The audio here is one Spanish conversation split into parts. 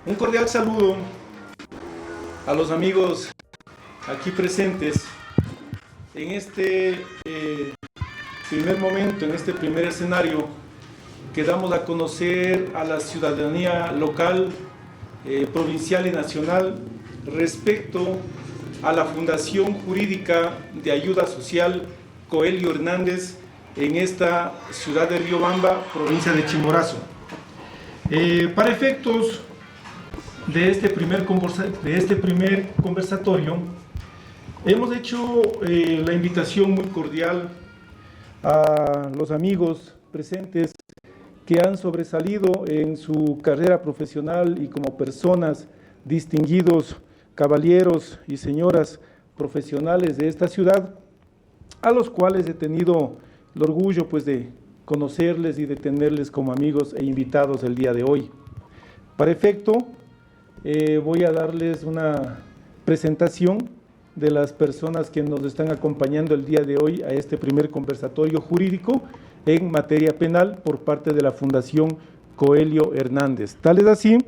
Un cordial saludo a los amigos aquí presentes en este primer momento, en este primer escenario que damos a conocer a la ciudadanía local, provincial y nacional respecto a la Fundación Jurídica de Ayuda Social Coelho Hernández en esta ciudad de Riobamba, provincia de Chimborazo. Para efectos de este primer conversatorio, hemos hecho la invitación muy cordial a los amigos presentes que han sobresalido en su carrera profesional y como personas, distinguidos caballeros y señoras profesionales de esta ciudad, a los cuales he tenido el orgullo pues de conocerles y de tenerles como amigos e invitados el día de hoy. Para efecto, voy a darles una presentación de las personas que nos están acompañando el día de hoy a este primer conversatorio jurídico en materia penal por parte de la Fundación Coelho Hernández. Tal es así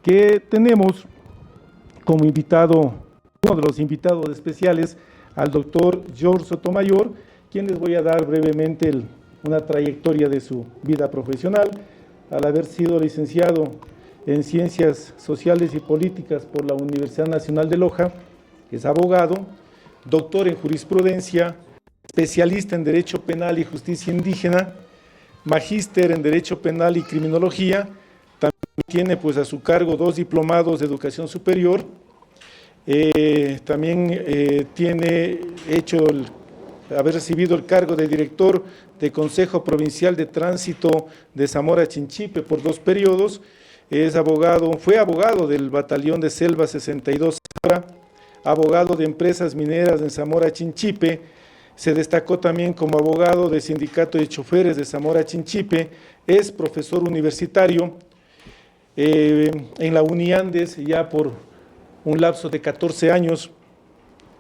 que tenemos como invitado, uno de los invitados especiales, al doctor George Sotomayor, quien les voy a dar brevemente una trayectoria de su vida profesional. Al haber sido licenciado en Ciencias Sociales y Políticas por la Universidad Nacional de Loja, es abogado, doctor en jurisprudencia, especialista en Derecho Penal y Justicia Indígena, magíster en Derecho Penal y Criminología. También tiene pues a su cargo 2 diplomados de Educación Superior. También tiene haber recibido el cargo de director de Consejo Provincial de Tránsito de Zamora Chinchipe por 2 periodos. Fue abogado del Batallón de Selva 62 Zamora, abogado de empresas mineras en Zamora Chinchipe. Se destacó también como abogado del Sindicato de Choferes de Zamora Chinchipe. Es profesor universitario en la Uniandes ya por un lapso de 14 años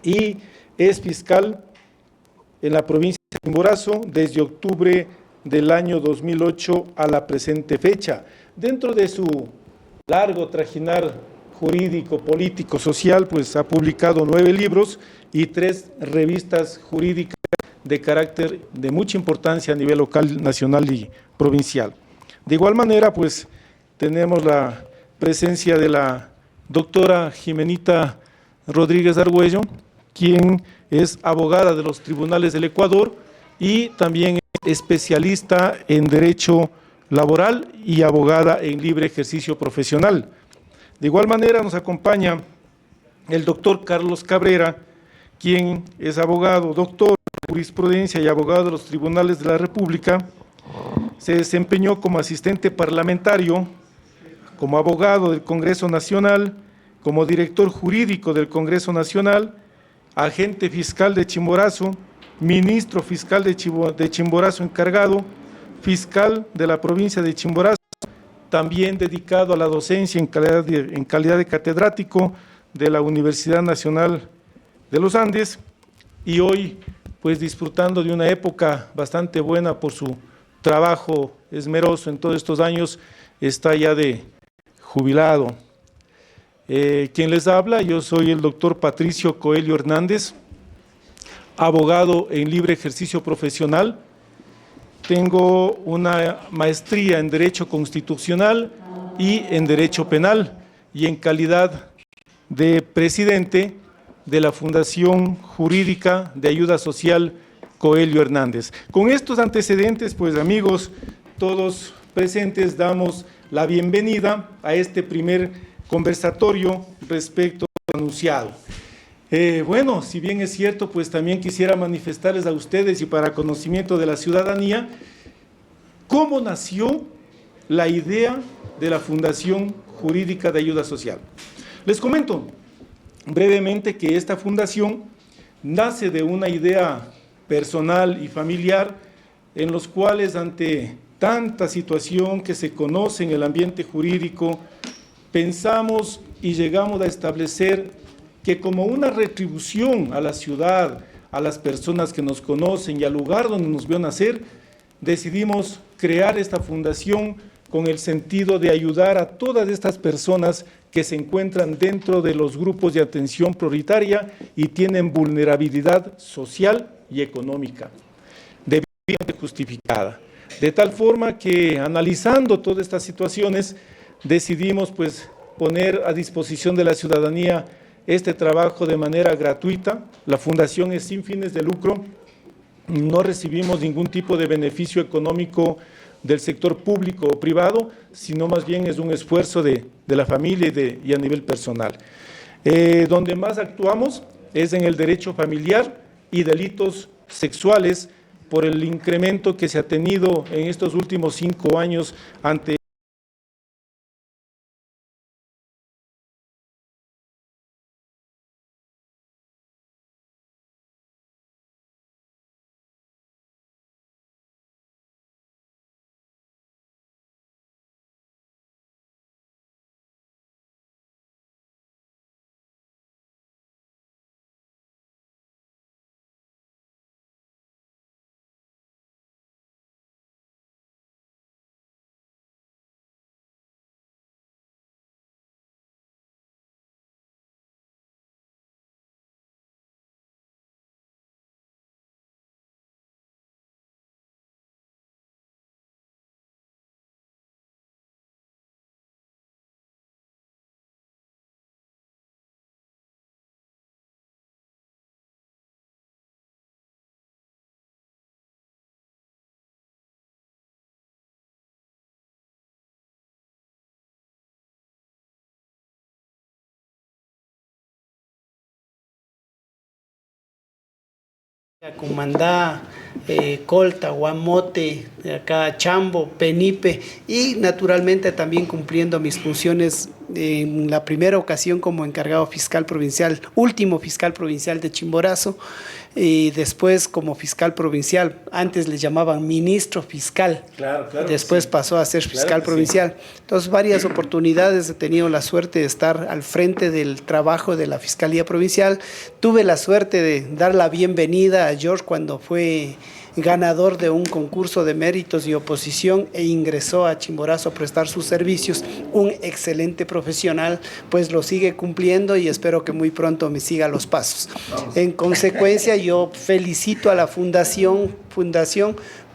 y es fiscal en la provincia de Chimborazo desde octubre del año 2008 a la presente fecha. Dentro de su largo trajinar jurídico, político, social, pues ha publicado 9 libros y 3 revistas jurídicas de carácter de mucha importancia a nivel local, nacional y provincial. De igual manera, pues tenemos la presencia de la doctora Jimenita Rodríguez Argüello, quien es abogada de los tribunales del Ecuador y también es especialista en Derecho Laboral y abogada en libre ejercicio profesional. De igual manera nos acompaña el doctor Carlos Cabrera, quien es abogado, doctor en jurisprudencia y abogado de los tribunales de la República. Se desempeñó como asistente parlamentario, como abogado del Congreso Nacional, como director jurídico del Congreso Nacional, agente fiscal de Chimborazo, ministro fiscal de Chimborazo encargado, fiscal de la provincia de Chimborazo, también dedicado a la docencia en calidad de catedrático de la Universidad Nacional de los Andes, y hoy pues disfrutando de una época bastante buena por su trabajo esmeroso en todos estos años, está ya de jubilado. Quien les habla, yo soy el doctor Patricio Coelho Hernández, abogado en libre ejercicio profesional. Tengo una maestría en Derecho Constitucional y en Derecho Penal, y en calidad de presidente de la Fundación Jurídica de Ayuda Social Coelho Hernández. Con estos antecedentes, pues amigos, todos presentes, damos la bienvenida a este primer conversatorio respecto al anunciado. Bueno, si bien es cierto, pues también quisiera manifestarles a ustedes y para conocimiento de la ciudadanía, cómo nació la idea de la Fundación Jurídica de Ayuda Social. Les comento brevemente que esta fundación nace de una idea personal y familiar en los cuales ante tanta situación que se conoce en el ambiente jurídico, pensamos y llegamos a establecer que como una retribución a la ciudad, a las personas que nos conocen y al lugar donde nos vio nacer, decidimos crear esta fundación con el sentido de ayudar a todas estas personas que se encuentran dentro de los grupos de atención prioritaria y tienen vulnerabilidad social y económica, debidamente justificada. De tal forma que, analizando todas estas situaciones, decidimos pues poner a disposición de la ciudadanía este trabajo de manera gratuita. La fundación es sin fines de lucro, no recibimos ningún tipo de beneficio económico del sector público o privado, sino más bien es un esfuerzo de la familia y a nivel personal. Donde más actuamos es en el derecho familiar y delitos sexuales, por el incremento que se ha tenido en estos últimos 5 años ante Cumandá, Colta, Guamote, acá Chambo, Penipe y naturalmente también cumpliendo mis funciones en la primera ocasión como encargado fiscal provincial, último fiscal provincial de Chimborazo y después como fiscal provincial, antes le llamaban ministro fiscal, claro, después sí, pasó a ser fiscal provincial. Sí. Entonces varias oportunidades he tenido la suerte de estar al frente del trabajo de la Fiscalía Provincial. Tuve la suerte de dar la bienvenida a George cuando fue ganador de un concurso de méritos y oposición e ingresó a Chimborazo a prestar sus servicios. Un excelente profesional, pues lo sigue cumpliendo y espero que muy pronto me siga los pasos. En consecuencia, yo felicito a la fundación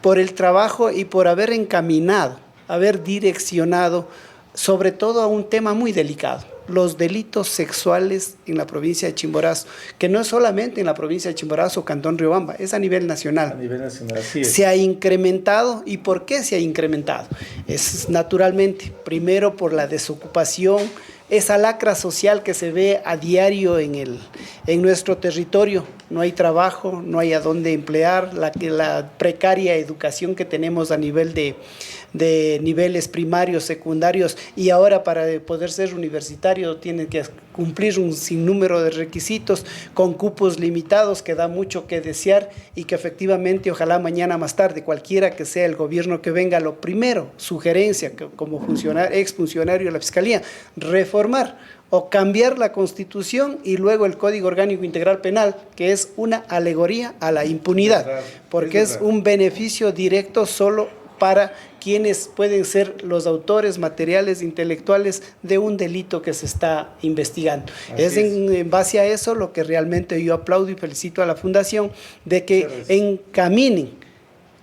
por el trabajo y por haber encaminado, haber direccionado, sobre todo a un tema muy delicado, los delitos sexuales en la provincia de Chimborazo, que no es solamente en la provincia de Chimborazo o Cantón Riobamba, es a nivel nacional. A nivel nacional, sí es. Se ha incrementado. ¿Y por qué se ha incrementado? Es naturalmente, primero por la desocupación, esa lacra social que se ve a diario en nuestro territorio. No hay trabajo, no hay a dónde emplear, la precaria educación que tenemos a nivel de niveles primarios, secundarios, y ahora para poder ser universitario tienen que cumplir un sinnúmero de requisitos con cupos limitados que da mucho que desear y que efectivamente ojalá mañana más tarde, cualquiera que sea el gobierno que venga, lo primero, sugerencia como exfuncionario de la Fiscalía, reformar o cambiar la Constitución y luego el Código Orgánico Integral Penal, que es una alegoría a la impunidad, porque es un beneficio directo solo para quienes pueden ser los autores materiales intelectuales de un delito que se está investigando. Es en base a eso lo que realmente yo aplaudo y felicito a la Fundación de que encaminen,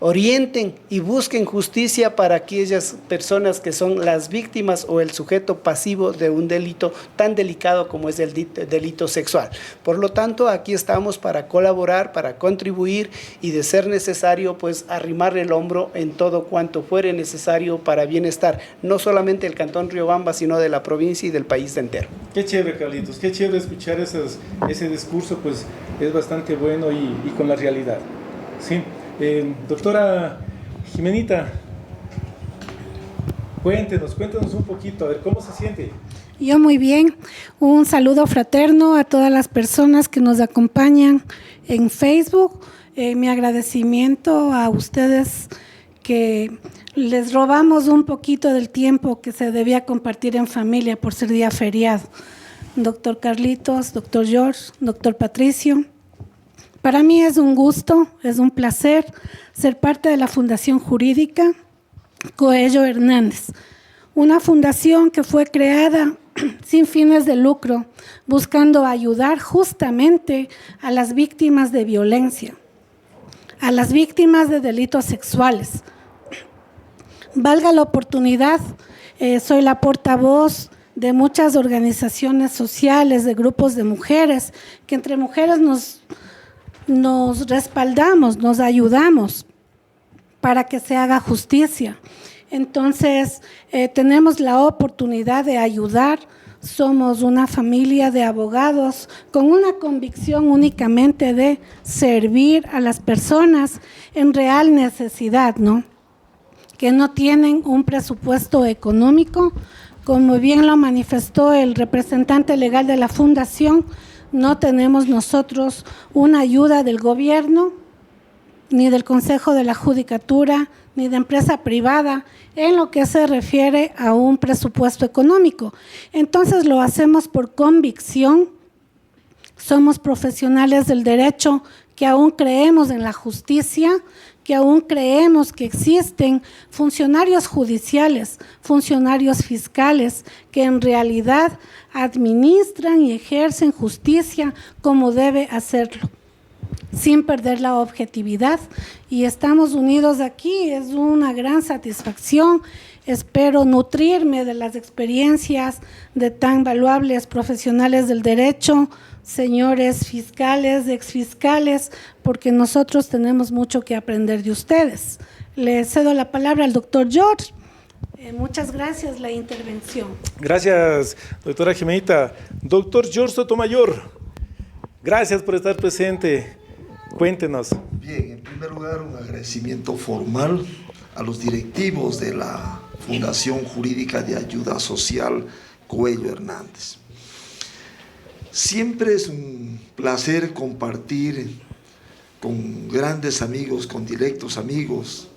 orienten y busquen justicia para aquellas personas que son las víctimas o el sujeto pasivo de un delito tan delicado como es el delito sexual. Por lo tanto, aquí estamos para colaborar, para contribuir y de ser necesario, pues arrimar el hombro en todo cuanto fuere necesario para bienestar, no solamente del Cantón Riobamba, sino de la provincia y del país entero. Qué chévere, Carlitos, qué chévere escuchar ese discurso, pues es bastante bueno y con la realidad. Sí. Doctora Jimenita, cuéntenos un poquito, a ver, ¿cómo se siente? Yo muy bien, un saludo fraterno a todas las personas que nos acompañan en Facebook, mi agradecimiento a ustedes que les robamos un poquito del tiempo que se debía compartir en familia por ser día feriado. Doctor Carlitos, doctor George, doctor Patricio. Para mí es un gusto, es un placer ser parte de la Fundación Jurídica Coello Hernández, una fundación que fue creada sin fines de lucro, buscando ayudar justamente a las víctimas de violencia, a las víctimas de delitos sexuales. Valga la oportunidad, soy la portavoz de muchas organizaciones sociales, de grupos de mujeres, que entre mujeres nos respaldamos, nos ayudamos para que se haga justicia. Entonces, tenemos la oportunidad de ayudar. Somos una familia de abogados con una convicción únicamente de servir a las personas en real necesidad, ¿no? Que no tienen un presupuesto económico. Como bien lo manifestó el representante legal de la fundación, no tenemos nosotros una ayuda del gobierno, ni del Consejo de la Judicatura, ni de empresa privada, en lo que se refiere a un presupuesto económico. Entonces lo hacemos por convicción, somos profesionales del derecho que aún creemos en la justicia, que aún creemos que existen funcionarios judiciales, funcionarios fiscales, que en realidad administran y ejercen justicia como debe hacerlo, sin perder la objetividad, y estamos unidos aquí. Es una gran satisfacción. Espero nutrirme de las experiencias de tan valuables profesionales del derecho, señores fiscales, exfiscales, porque nosotros tenemos mucho que aprender de ustedes. Le cedo la palabra al doctor George. Muchas gracias la intervención. Gracias, doctora Jimenita. Doctor George Sotomayor, gracias por estar presente. Cuéntenos. Bien, en primer lugar, un agradecimiento formal a los directivos de la Fundación Jurídica de Ayuda Social Coello Hernández. Siempre es un placer compartir con grandes amigos, con directos amigos.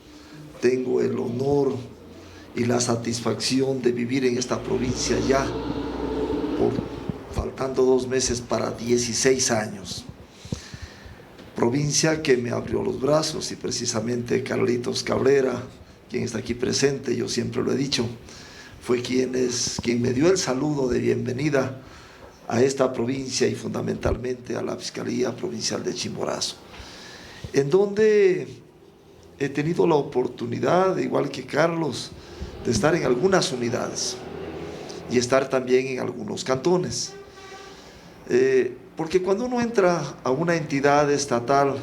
Tengo el honor y la satisfacción de vivir en esta provincia ya, faltando 2 meses para 16 años. Provincia que me abrió los brazos, y precisamente Carlitos Cabrera, quien está aquí presente, yo siempre lo he dicho, fue quien me dio el saludo de bienvenida a esta provincia y fundamentalmente a la Fiscalía Provincial de Chimborazo, en donde he tenido la oportunidad, igual que Carlos, de estar en algunas unidades y estar también en algunos cantones. Porque cuando uno entra a una entidad estatal,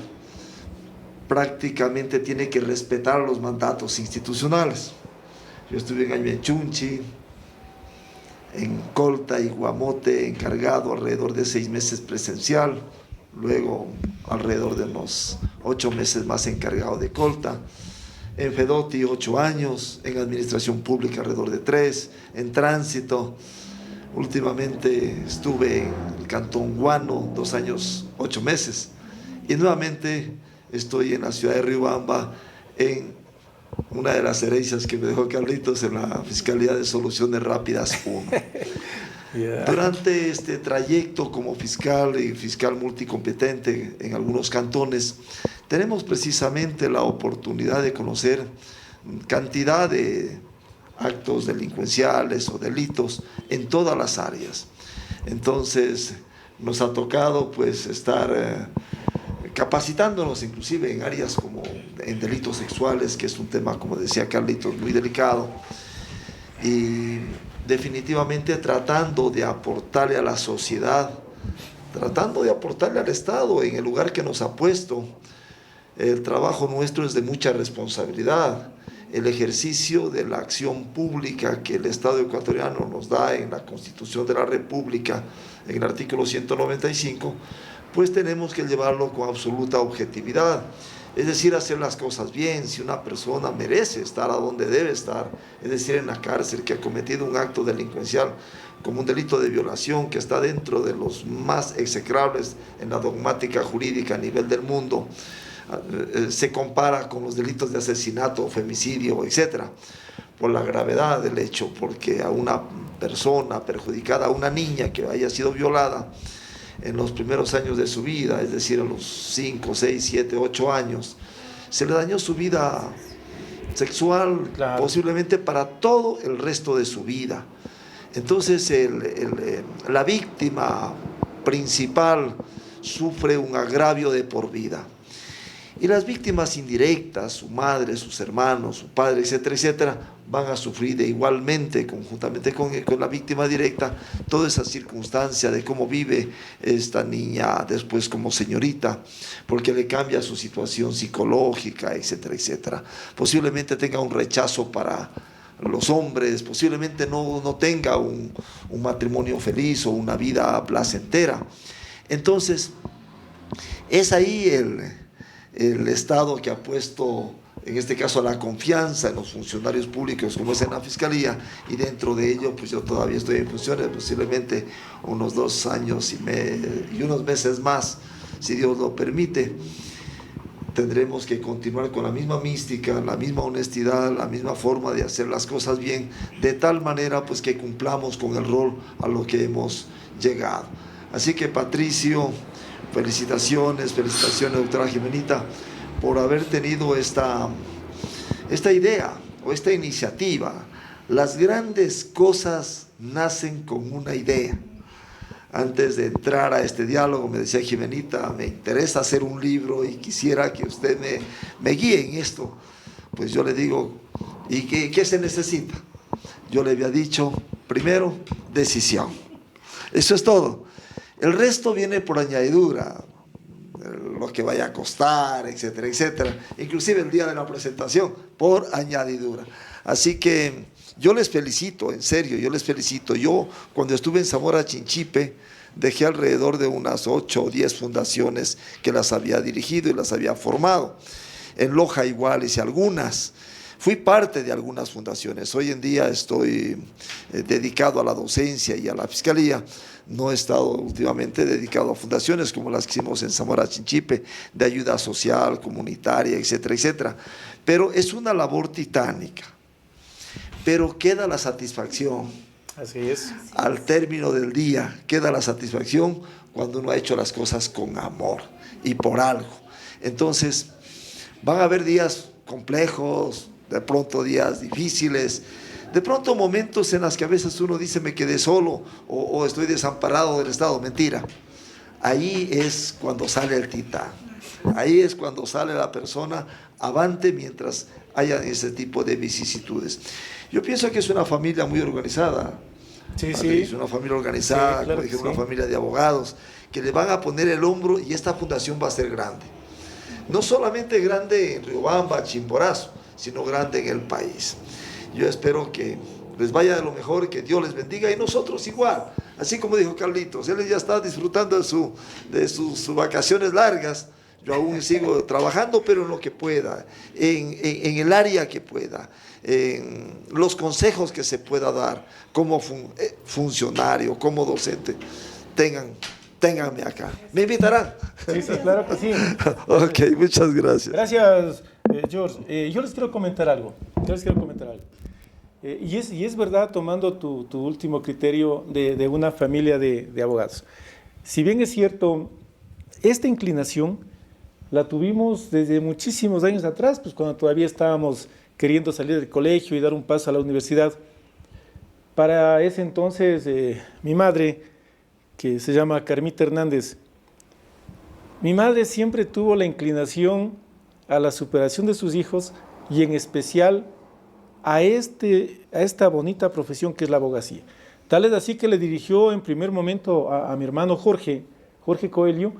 prácticamente tiene que respetar los mandatos institucionales. Yo estuve en Aymenchunchi, en Colta y Guamote, encargado alrededor de 6 meses presencial, luego alrededor de unos 8 meses más encargado de Colta, en Fedoti 8 años, en Administración Pública alrededor de 3, en Tránsito. Últimamente estuve en el Cantón Guano 2 años, 8 meses, y nuevamente estoy en la ciudad de Riobamba, en una de las herencias que me dejó Carlitos, en la Fiscalía de Soluciones Rápidas 1. Durante este trayecto como fiscal y fiscal multicompetente en algunos cantones, tenemos precisamente la oportunidad de conocer cantidad de actos delincuenciales o delitos en todas las áreas. Entonces nos ha tocado pues estar capacitándonos inclusive en áreas como en delitos sexuales, que es un tema, como decía Carlitos, muy delicado, y definitivamente tratando de aportarle a la sociedad, tratando de aportarle al Estado en el lugar que nos ha puesto. El trabajo nuestro es de mucha responsabilidad. El ejercicio de la acción pública que el Estado ecuatoriano nos da en la Constitución de la República, en el artículo 195, pues tenemos que llevarlo con absoluta objetividad. Es decir, hacer las cosas bien. Si una persona merece estar a donde debe estar, es decir, en la cárcel, que ha cometido un acto delincuencial como un delito de violación que está dentro de los más execrables en la dogmática jurídica a nivel del mundo, se compara con los delitos de asesinato, femicidio, etcétera, por la gravedad del hecho, porque a una persona perjudicada, a una niña que haya sido violada en los primeros años de su vida, es decir, a los 5, 6, 7, 8 años, se le dañó su vida sexual, Claro. posiblemente para todo el resto de su vida. Entonces la víctima principal sufre un agravio de por vida. Y las víctimas indirectas, su madre, sus hermanos, su padre, etcétera, etcétera, van a sufrir igualmente, conjuntamente con la víctima directa, toda esa circunstancia de cómo vive esta niña después como señorita, porque le cambia su situación psicológica, etcétera, etcétera. Posiblemente tenga un rechazo para los hombres, posiblemente no tenga un matrimonio feliz o una vida placentera. Entonces, es ahí el Estado que ha puesto, en este caso, la confianza en los funcionarios públicos, como es en la Fiscalía, y dentro de ello, pues yo todavía estoy en funciones, posiblemente unos 2 años y unos meses más, si Dios lo permite. Tendremos que continuar con la misma mística, la misma honestidad, la misma forma de hacer las cosas bien, de tal manera pues que cumplamos con el rol a lo que hemos llegado. Así que, Patricio, felicitaciones, doctora Ximenita, por haber tenido esta idea o esta iniciativa. Las grandes cosas nacen con una idea. Antes de entrar a este diálogo me decía Ximenita, me interesa hacer un libro y quisiera que usted me guíe en esto. Pues yo le digo, ¿y qué se necesita? Yo le había dicho, primero, decisión. Eso es todo. El resto viene por añadidura, lo que vaya a costar, etcétera, etcétera. Inclusive el día de la presentación, por añadidura. Así que yo les felicito, en serio, yo les felicito. Yo, cuando estuve en Zamora Chinchipe, dejé alrededor de unas 8 o 10 fundaciones que las había dirigido y las había formado. En Loja igual hice algunas. Fui parte de algunas fundaciones. Hoy en día estoy dedicado a la docencia y a la fiscalía. No he estado últimamente dedicado a fundaciones como las que hicimos en Zamora Chinchipe, de ayuda social, comunitaria, etcétera, etcétera. Pero es una labor titánica. Pero queda la satisfacción. Así es. Al término del día queda la satisfacción cuando uno ha hecho las cosas con amor y por algo. Entonces, van a haber días complejos, de pronto días difíciles, de pronto momentos en los que a veces uno dice me quedé solo o estoy desamparado del Estado. Mentira. Ahí es cuando sale el titán. Ahí es cuando sale la persona avante mientras haya ese tipo de vicisitudes. Yo pienso que es una familia muy organizada. Sí, sí. Es una familia organizada, sí, claro, como dije, sí. una familia de abogados que le van a poner el hombro y esta fundación va a ser grande. No solamente grande en Riobamba, Chimborazo, sino grande en el país. Yo espero que les vaya de lo mejor, que Dios les bendiga y nosotros igual. Así como dijo Carlitos, él ya está disfrutando de sus vacaciones largas. Yo aún sigo trabajando, pero en lo que pueda, en el área que pueda, en los consejos que se pueda dar como funcionario, como docente. Ténganme acá. ¿Me invitarán? Sí, sí, claro que sí. Ok, muchas gracias. Gracias, George. Yo les quiero comentar algo. Y es verdad, tomando tu último criterio de una familia de abogados. Si bien es cierto, esta inclinación la tuvimos desde muchísimos años atrás, pues cuando todavía estábamos queriendo salir del colegio y dar un paso a la universidad. Para ese entonces, mi madre, que se llama Carmita Hernández, mi madre siempre tuvo la inclinación a la superación de sus hijos y en especial a esta bonita profesión que es la abogacía. Tal es así que le dirigió en primer momento a mi hermano Jorge Coelho,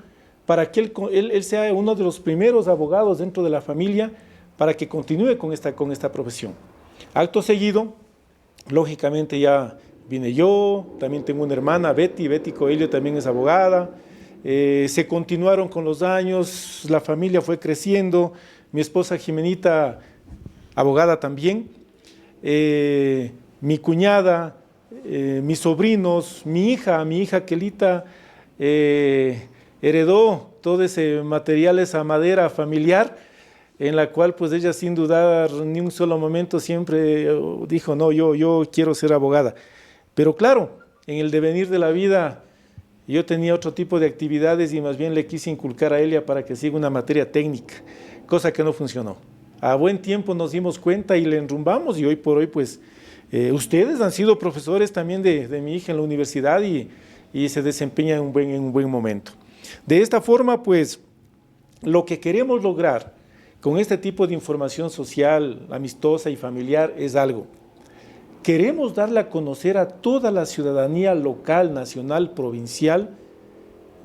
para que él sea uno de los primeros abogados dentro de la familia para que continúe con esta profesión. Acto seguido, lógicamente ya vine yo, también tengo una hermana, Betty Coelho también es abogada. Se continuaron con los años, la familia fue creciendo, mi esposa Ximenita, abogada también, mi cuñada, mis sobrinos, mi hija Kelita, heredó todo ese material, esa madera familiar, en la cual pues ella sin dudar ni un solo momento siempre dijo, no, yo quiero ser abogada. Pero claro, en el devenir de la vida yo tenía otro tipo de actividades y más bien le quise inculcar a ella para que siga una materia técnica, cosa que no funcionó. a buen tiempo nos dimos cuenta y le enrumbamos, y hoy por hoy pues ustedes han sido profesores también de mi hija en la universidad y se desempeñan en un buen momento. De esta forma pues lo que queremos lograr con este tipo de información social, amistosa y familiar es algo. Queremos darle a conocer a toda la ciudadanía local, nacional, provincial,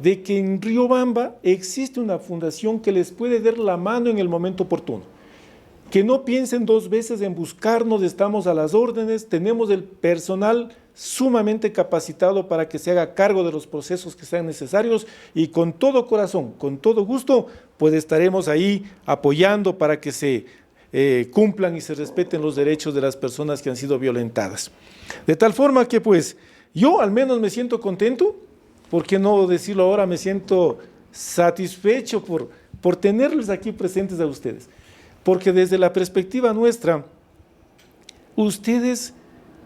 de que en Riobamba existe una fundación que les puede dar la mano en el momento oportuno. Que no piensen dos veces en buscarnos, estamos a las órdenes, tenemos el personal sumamente capacitado para que se haga cargo de los procesos que sean necesarios y con todo corazón, con todo gusto, pues estaremos ahí apoyando para que se cumplan y se respeten los derechos de las personas que han sido violentadas. De tal forma que pues yo al menos me siento contento, ¿por qué no decirlo ahora? Me siento satisfecho por tenerlos aquí presentes a ustedes, porque desde la perspectiva nuestra, ustedes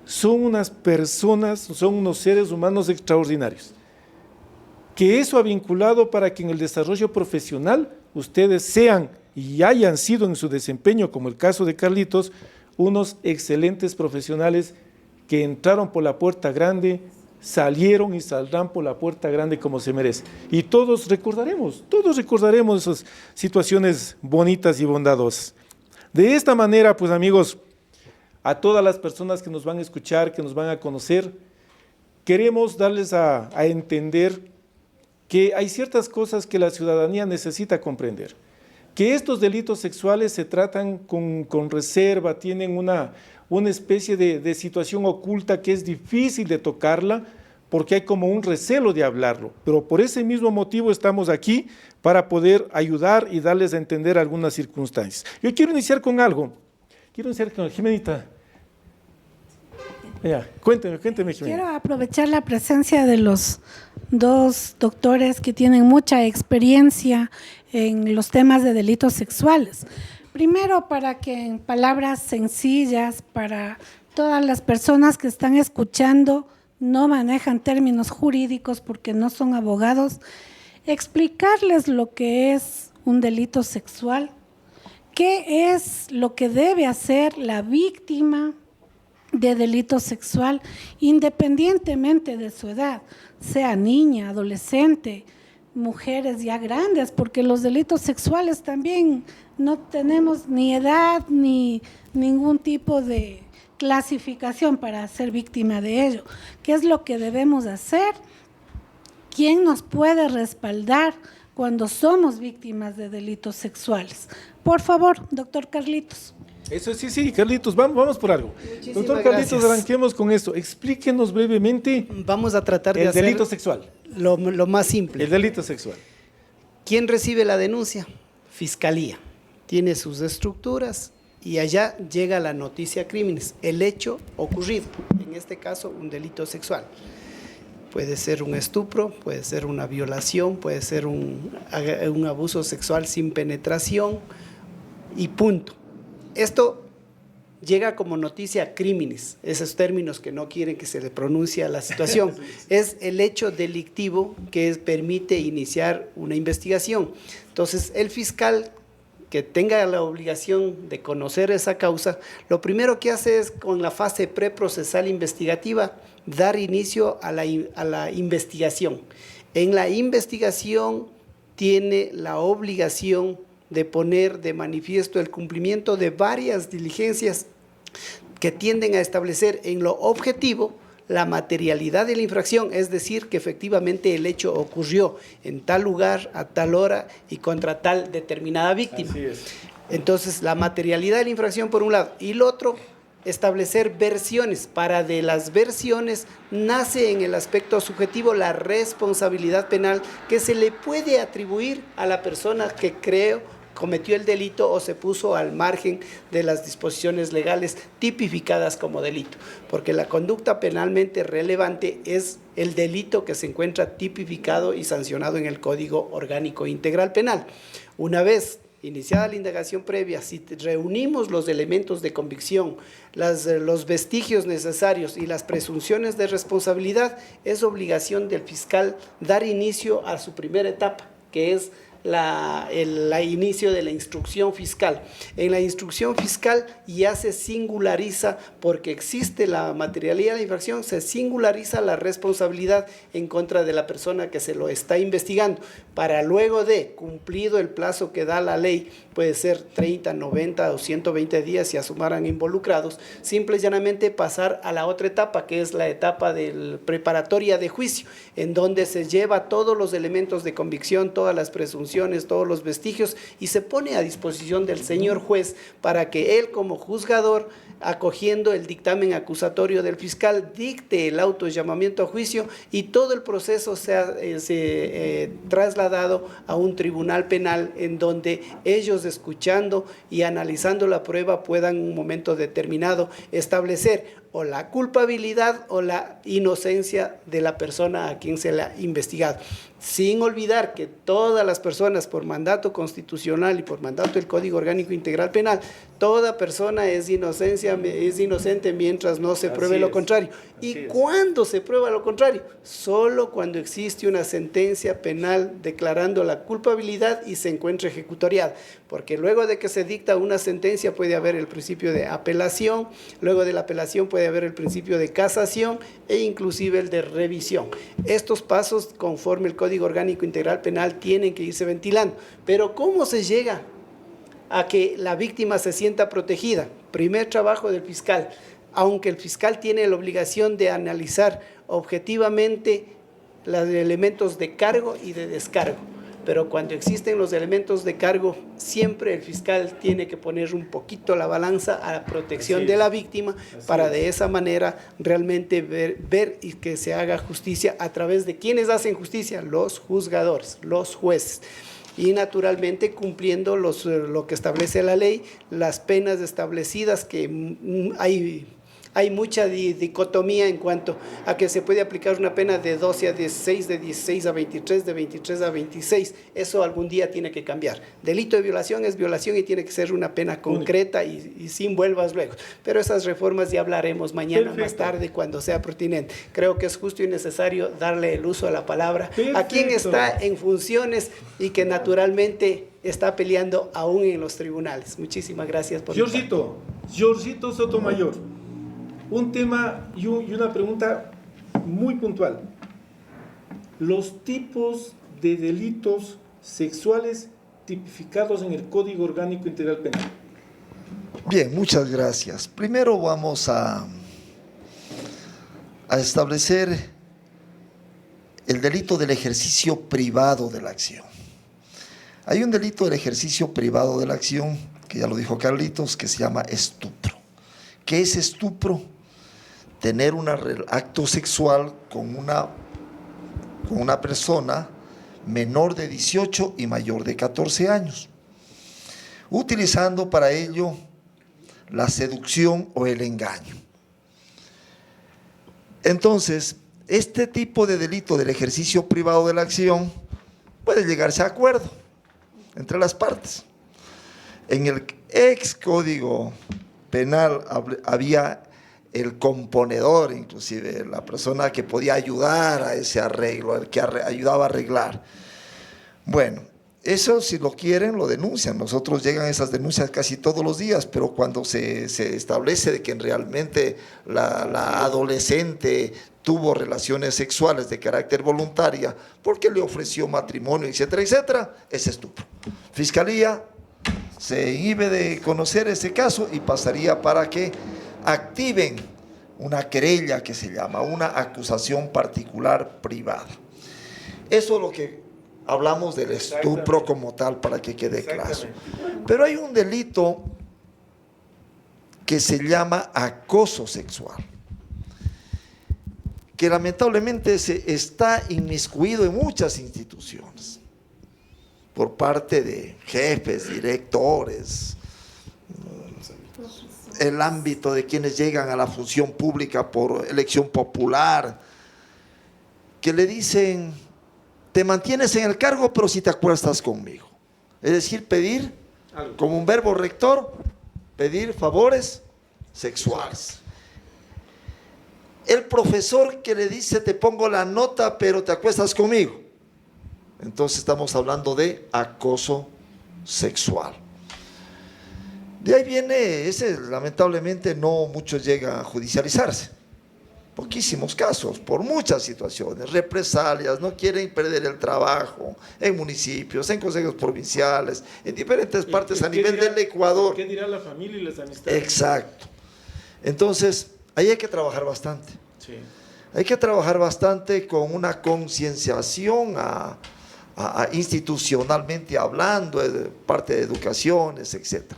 son unas personas, son unos seres humanos extraordinarios, que eso ha vinculado para que en el desarrollo profesional ustedes sean y hayan sido en su desempeño, como el caso de Carlitos, unos excelentes profesionales que entraron por la puerta grande, salieron y saldrán por la puerta grande como se merece. Y todos recordaremos esas situaciones bonitas y bondadosas. De esta manera, pues amigos, a todas las personas que nos van a escuchar, que nos van a conocer, queremos darles a entender que hay ciertas cosas que la ciudadanía necesita comprender. Que estos delitos sexuales se tratan con reserva, tienen una especie de situación oculta que es difícil de tocarla porque hay como un recelo de hablarlo, pero por ese mismo motivo estamos aquí para poder ayudar y darles a entender algunas circunstancias. Yo quiero iniciar con algo, Jimenita. Cuénteme, Jimenita. Quiero aprovechar la presencia de los dos doctores que tienen mucha experiencia en los temas de delitos sexuales. Primero, para que en palabras sencillas, para todas las personas que están escuchando, no manejan términos jurídicos porque no son abogados, explicarles lo que es un delito sexual, qué es lo que debe hacer la víctima de delito sexual, independientemente de su edad, sea niña, adolescente, mujeres ya grandes, porque los delitos sexuales también no tenemos ni edad ni ningún tipo de clasificación para ser víctima de ello. ¿Qué es lo que debemos hacer? ¿Quién nos puede respaldar cuando somos víctimas de delitos sexuales? Por favor, doctor Carlitos. Eso sí, Carlitos, vamos por algo. Muchísimas Doctor Carlitos, gracias. arranquemos con esto. Explíquenos brevemente Vamos a tratar de el hacer delito sexual. lo más simple. El delito sexual. ¿Quién recibe la denuncia? Fiscalía. Tiene sus estructuras y allá llega la noticia crímenes, el hecho ocurrido, en este caso un delito sexual. Puede ser un estupro, puede ser una violación, puede ser un abuso sexual sin penetración y punto. Esto llega como noticia crímenes, esos términos que no quieren que se le pronuncie a la situación. Es el hecho delictivo que permite iniciar una investigación. Entonces, el fiscal que tenga la obligación de conocer esa causa, lo primero que hace es, con la fase preprocesal investigativa, dar inicio a la investigación. En la investigación tiene la obligación de poner de manifiesto el cumplimiento de varias diligencias que tienden a establecer en lo objetivo la materialidad de la infracción, es decir, que efectivamente el hecho ocurrió en tal lugar, a tal hora y contra tal determinada víctima. Así es. Entonces, la materialidad de la infracción por un lado, y lo otro, establecer versiones. Para de las versiones nace en el aspecto subjetivo la responsabilidad penal que se le puede atribuir a la persona que cometió el delito o se puso al margen de las disposiciones legales tipificadas como delito, porque la conducta penalmente relevante es el delito que se encuentra tipificado y sancionado en el Código Orgánico Integral Penal. Una vez iniciada la indagación previa, si reunimos los elementos de convicción, los vestigios necesarios y las presunciones de responsabilidad, es obligación del fiscal dar inicio a su primera etapa, que es el inicio de la instrucción fiscal. En la instrucción fiscal ya se singulariza, porque existe la materialidad de la infracción, se singulariza la responsabilidad en contra de la persona que se lo está investigando, para luego de cumplido el plazo que da la ley, puede ser 30, 90 o 120 días si asumaran involucrados, simple y llanamente pasar a la otra etapa, que es la etapa del preparatoria de juicio, en donde se lleva todos los elementos de convicción, todas las presunciones, todos los vestigios, y se pone a disposición del señor juez para que él, como juzgador, acogiendo el dictamen acusatorio del fiscal, dicte el auto de llamamiento a juicio y todo el proceso sea trasladado a un tribunal penal, en donde ellos, escuchando y analizando la prueba, puedan en un momento determinado establecer o la culpabilidad o la inocencia de la persona a quien se le ha investigado. Sin olvidar que todas las personas, por mandato constitucional y por mandato del Código Orgánico Integral Penal, toda persona es inocente mientras no se pruebe lo contrario. ¿Y cuándo se prueba lo contrario? Solo cuando existe una sentencia penal declarando la culpabilidad y se encuentra ejecutoriada, porque luego de que se dicta una sentencia puede haber el principio de apelación, luego de la apelación puede haber el principio de casación e inclusive el de revisión. Estos pasos, conforme el Código Orgánico Integral Penal, tienen que irse ventilando. Pero ¿cómo se llega a que la víctima se sienta protegida? Primer trabajo del fiscal, aunque el fiscal tiene la obligación de analizar objetivamente los elementos de cargo y de descargo, pero cuando existen los elementos de cargo, siempre el fiscal tiene que poner un poquito la balanza a la protección de la víctima, para de esa manera realmente ver y que se haga justicia a través de quienes hacen justicia, los juzgadores, los jueces. Y naturalmente cumpliendo lo que establece la ley, las penas establecidas, que hay mucha dicotomía en cuanto a que se puede aplicar una pena de 12 a 16, de 16 a 23, de 23 a 26. Eso algún día tiene que cambiar. Delito de violación es violación y tiene que ser una pena concreta y sin vuelvas luego. Pero esas reformas ya hablaremos mañana, más tarde, cuando sea pertinente. Creo que es justo y necesario darle el uso a la palabra a quien está en funciones y que naturalmente está peleando aún en los tribunales. Muchísimas gracias por Giorgito Sotomayor. Un tema y una pregunta muy puntual. Los tipos de delitos sexuales tipificados en el Código Orgánico Integral Penal. Bien, muchas gracias. Primero vamos a establecer el delito del ejercicio privado de la acción. Hay un delito del ejercicio privado de la acción, que ya lo dijo Carlitos, que se llama estupro. ¿Qué es estupro? Tener un acto sexual con una persona menor de 18 y mayor de 14 años, utilizando para ello la seducción o el engaño. Entonces, este tipo de delito del ejercicio privado de la acción puede llegarse a acuerdo entre las partes. En el ex Código Penal había el componedor, inclusive la persona que podía ayudar a ese arreglo, el que ayudaba a arreglar. Bueno, eso, si lo quieren, lo denuncian. Nosotros llegan esas denuncias casi todos los días, pero cuando se establece de que realmente la adolescente tuvo relaciones sexuales de carácter voluntaria porque le ofreció matrimonio, etcétera, etcétera, es estupro. Fiscalía se inhibe de conocer ese caso y pasaría para que activen una querella, que se llama una acusación particular privada. Eso es lo que hablamos del estupro como tal, para que quede claro. Pero hay un delito que se llama acoso sexual, que lamentablemente se está inmiscuido en muchas instituciones, por parte de jefes, directores, el ámbito de quienes llegan a la función pública por elección popular, que le dicen: te mantienes en el cargo, pero si te acuestas conmigo. Es decir, pedir, como un verbo rector, pedir favores sexuales. El profesor que le dice: te pongo la nota, pero te acuestas conmigo. Entonces estamos hablando de acoso sexual. De ahí viene, ese lamentablemente no muchos llegan a judicializarse. Poquísimos casos, por muchas situaciones, represalias, no quieren perder el trabajo en municipios, en consejos provinciales, en diferentes partes a nivel del Ecuador. ¿Qué dirá la familia y las amistades? Exacto. Entonces, ahí hay que trabajar bastante. Sí. Hay que trabajar bastante con una concienciación institucionalmente hablando, de parte de educaciones, etc.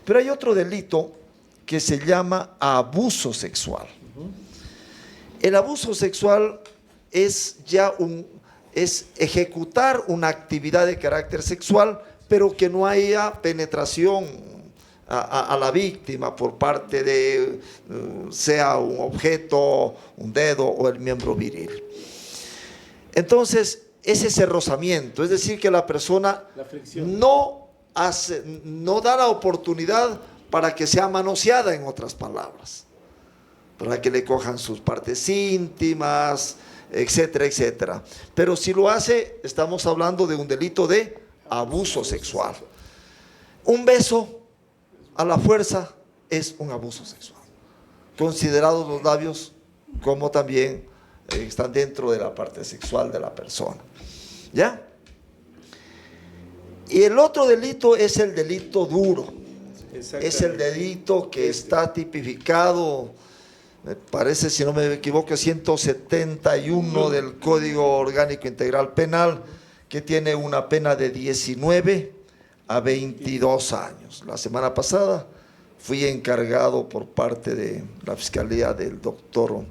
Pero hay otro delito que se llama abuso sexual. El abuso sexual es es ejecutar una actividad de carácter sexual, pero que no haya penetración a la víctima por parte de, sea un objeto, un dedo o el miembro viril. Entonces, es ese rozamiento, es decir, que la persona no da la oportunidad para que sea manoseada, en otras palabras, para que le cojan sus partes íntimas, etcétera, etcétera. Pero si lo hace, estamos hablando de un delito de abuso sexual. Un beso a la fuerza es un abuso sexual, considerados los labios como también están dentro de la parte sexual de la persona. ¿Ya? Y el otro delito es el delito duro. Es el delito que está tipificado, me parece, si no me equivoco, 171 del Código Orgánico Integral Penal, que tiene una pena de 19 a 22 años. La semana pasada fui encargado por parte de la Fiscalía del doctor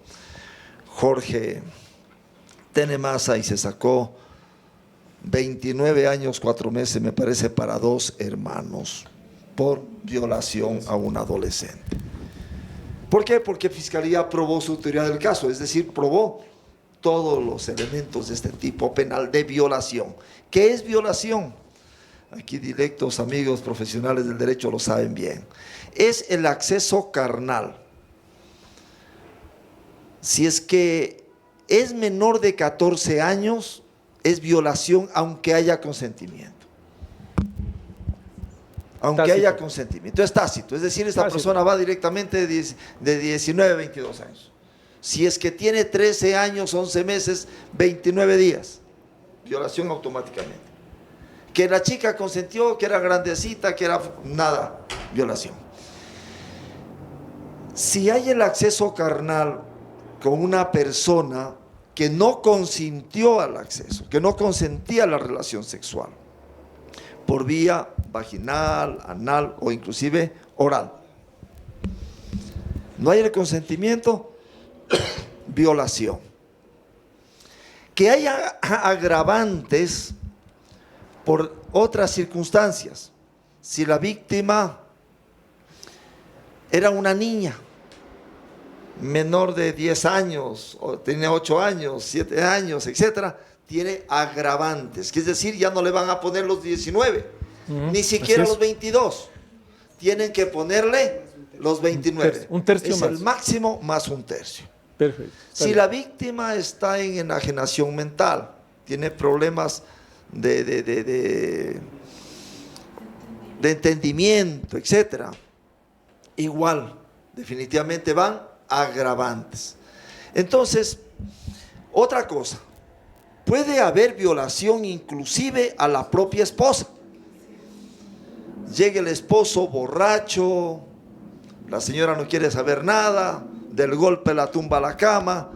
Jorge Tenemasa y se sacó 29 años, 4 meses, me parece, para 2 hermanos por violación a un adolescente. ¿Por qué? Porque Fiscalía probó su teoría del caso, es decir, probó todos los elementos de este tipo penal de violación. ¿Qué es violación? Aquí directos amigos profesionales del derecho lo saben bien. Es el acceso carnal. Si es que es menor de 14 años, es violación aunque haya consentimiento. Aunque haya consentimiento, es tácito, es decir, esta persona va directamente de 19 a 22 años. Si es que tiene 13 años, 11 meses, 29 días, violación automáticamente. Que la chica consentió, que era grandecita, que era nada, violación. Si hay el acceso carnal con una persona que no consintió al acceso, que no consentía la relación sexual, por vía vaginal, anal o inclusive oral, no hay el consentimiento, violación. Que haya agravantes por otras circunstancias. Si la víctima era una niña menor de 10 años, o tenía 8 años, 7 años, etcétera, tiene agravantes, que es decir, ya no le van a poner los 19, ni siquiera los 22, tienen que ponerle los 29. Un tercio es más. el máximo más un tercio. Perfecto. Si la víctima está en enajenación mental, tiene problemas de entendimiento, etcétera, igual, definitivamente van agravantes. Entonces, otra cosa, puede haber violación inclusive a la propia esposa. Llega el esposo borracho, la señora no quiere saber nada, del golpe la tumba a la cama,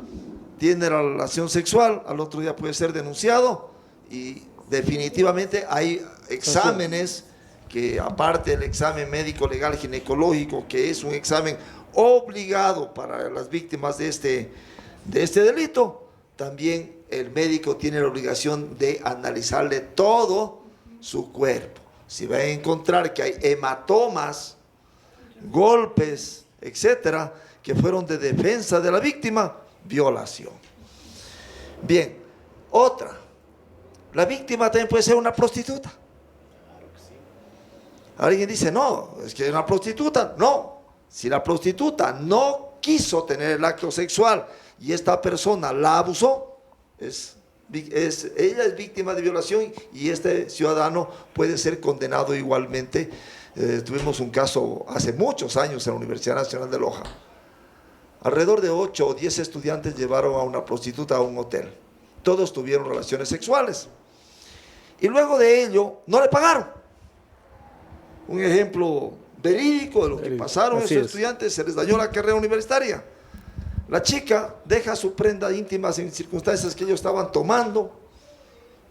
tiene la relación sexual, al otro día puede ser denunciado y definitivamente hay exámenes que, aparte del examen médico legal ginecológico, que es un examen obligado para las víctimas de este delito, también el médico tiene la obligación de analizarle todo su cuerpo. Si va a encontrar que hay hematomas, golpes, etcétera, que fueron de defensa de la víctima, violación. Bien, otra, la víctima también puede ser una prostituta. Alguien dice, no, es que es una prostituta. No, si la prostituta no quiso tener el acto sexual y esta persona la abusó, es ella es víctima de violación y este ciudadano puede ser condenado igualmente. Tuvimos un caso hace muchos años en la Universidad Nacional de Loja. Alrededor de 8 o 10 estudiantes llevaron a una prostituta a un hotel. Todos tuvieron relaciones sexuales. Y luego de ello, no le pagaron. Un ejemplo verídico de lo que pasaron esos estudiantes, se les dañó la carrera universitaria. La chica deja su prenda íntima en circunstancias que ellos estaban tomando,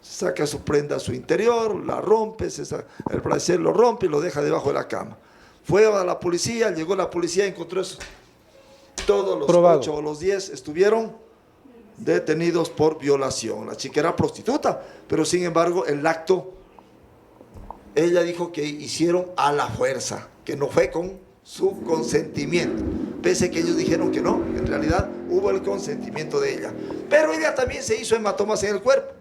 saca su prenda a su interior, la rompe, el placer lo rompe y lo deja debajo de la cama. Fue a la policía, llegó la policía y encontró eso. Todos los 8 o los 10 estuvieron detenidos por violación. La chica era prostituta, pero sin embargo el acto, ella dijo que hicieron a la fuerza, que no fue con su consentimiento, pese que ellos dijeron que no, en realidad hubo el consentimiento de ella. Pero ella también se hizo hematomas en el cuerpo.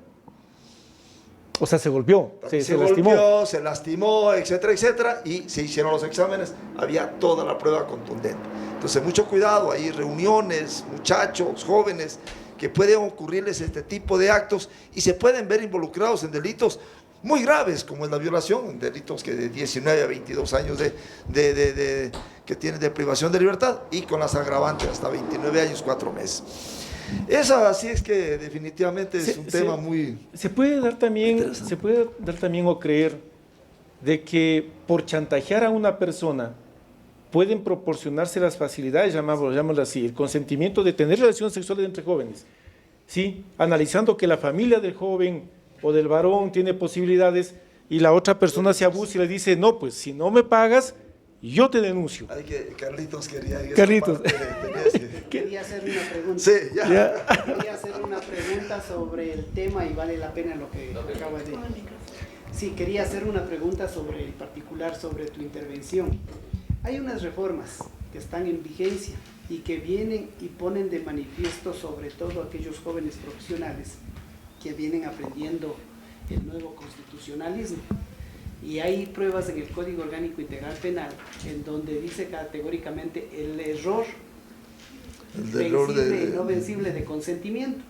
O sea, se golpeó, se lastimó. Golpeó, se lastimó, etcétera, etcétera, y se hicieron los exámenes, había toda la prueba contundente. Entonces, mucho cuidado, hay reuniones, muchachos, jóvenes, que pueden ocurrirles este tipo de actos y se pueden ver involucrados en delitos muy graves, como es la violación, delitos que de 19 a 22 años que tienen de privación de libertad y con las agravantes hasta 29 años, 4 meses. Esa sí es que definitivamente es un tema muy... Se puede dar también o creer de que por chantajear a una persona pueden proporcionarse las facilidades, llamémoslo así, el consentimiento de tener relaciones sexuales entre jóvenes, ¿sí? Analizando que la familia del joven o del varón tiene posibilidades y la otra persona se abusa y le dice, no, pues si no me pagas, yo te denuncio. Carlitos quería... Carlitos. Quería hacer una pregunta. Sí, ya. Quería hacer una pregunta sobre el tema y vale la pena lo que acabas de decir. Sí, quería hacer una pregunta sobre el particular, sobre tu intervención. Hay unas reformas que están en vigencia y que vienen y ponen de manifiesto sobre todo aquellos jóvenes profesionales que vienen aprendiendo el nuevo constitucionalismo. Y hay pruebas en el Código Orgánico Integral Penal en donde dice categóricamente el error vencible y no vencible de consentimiento.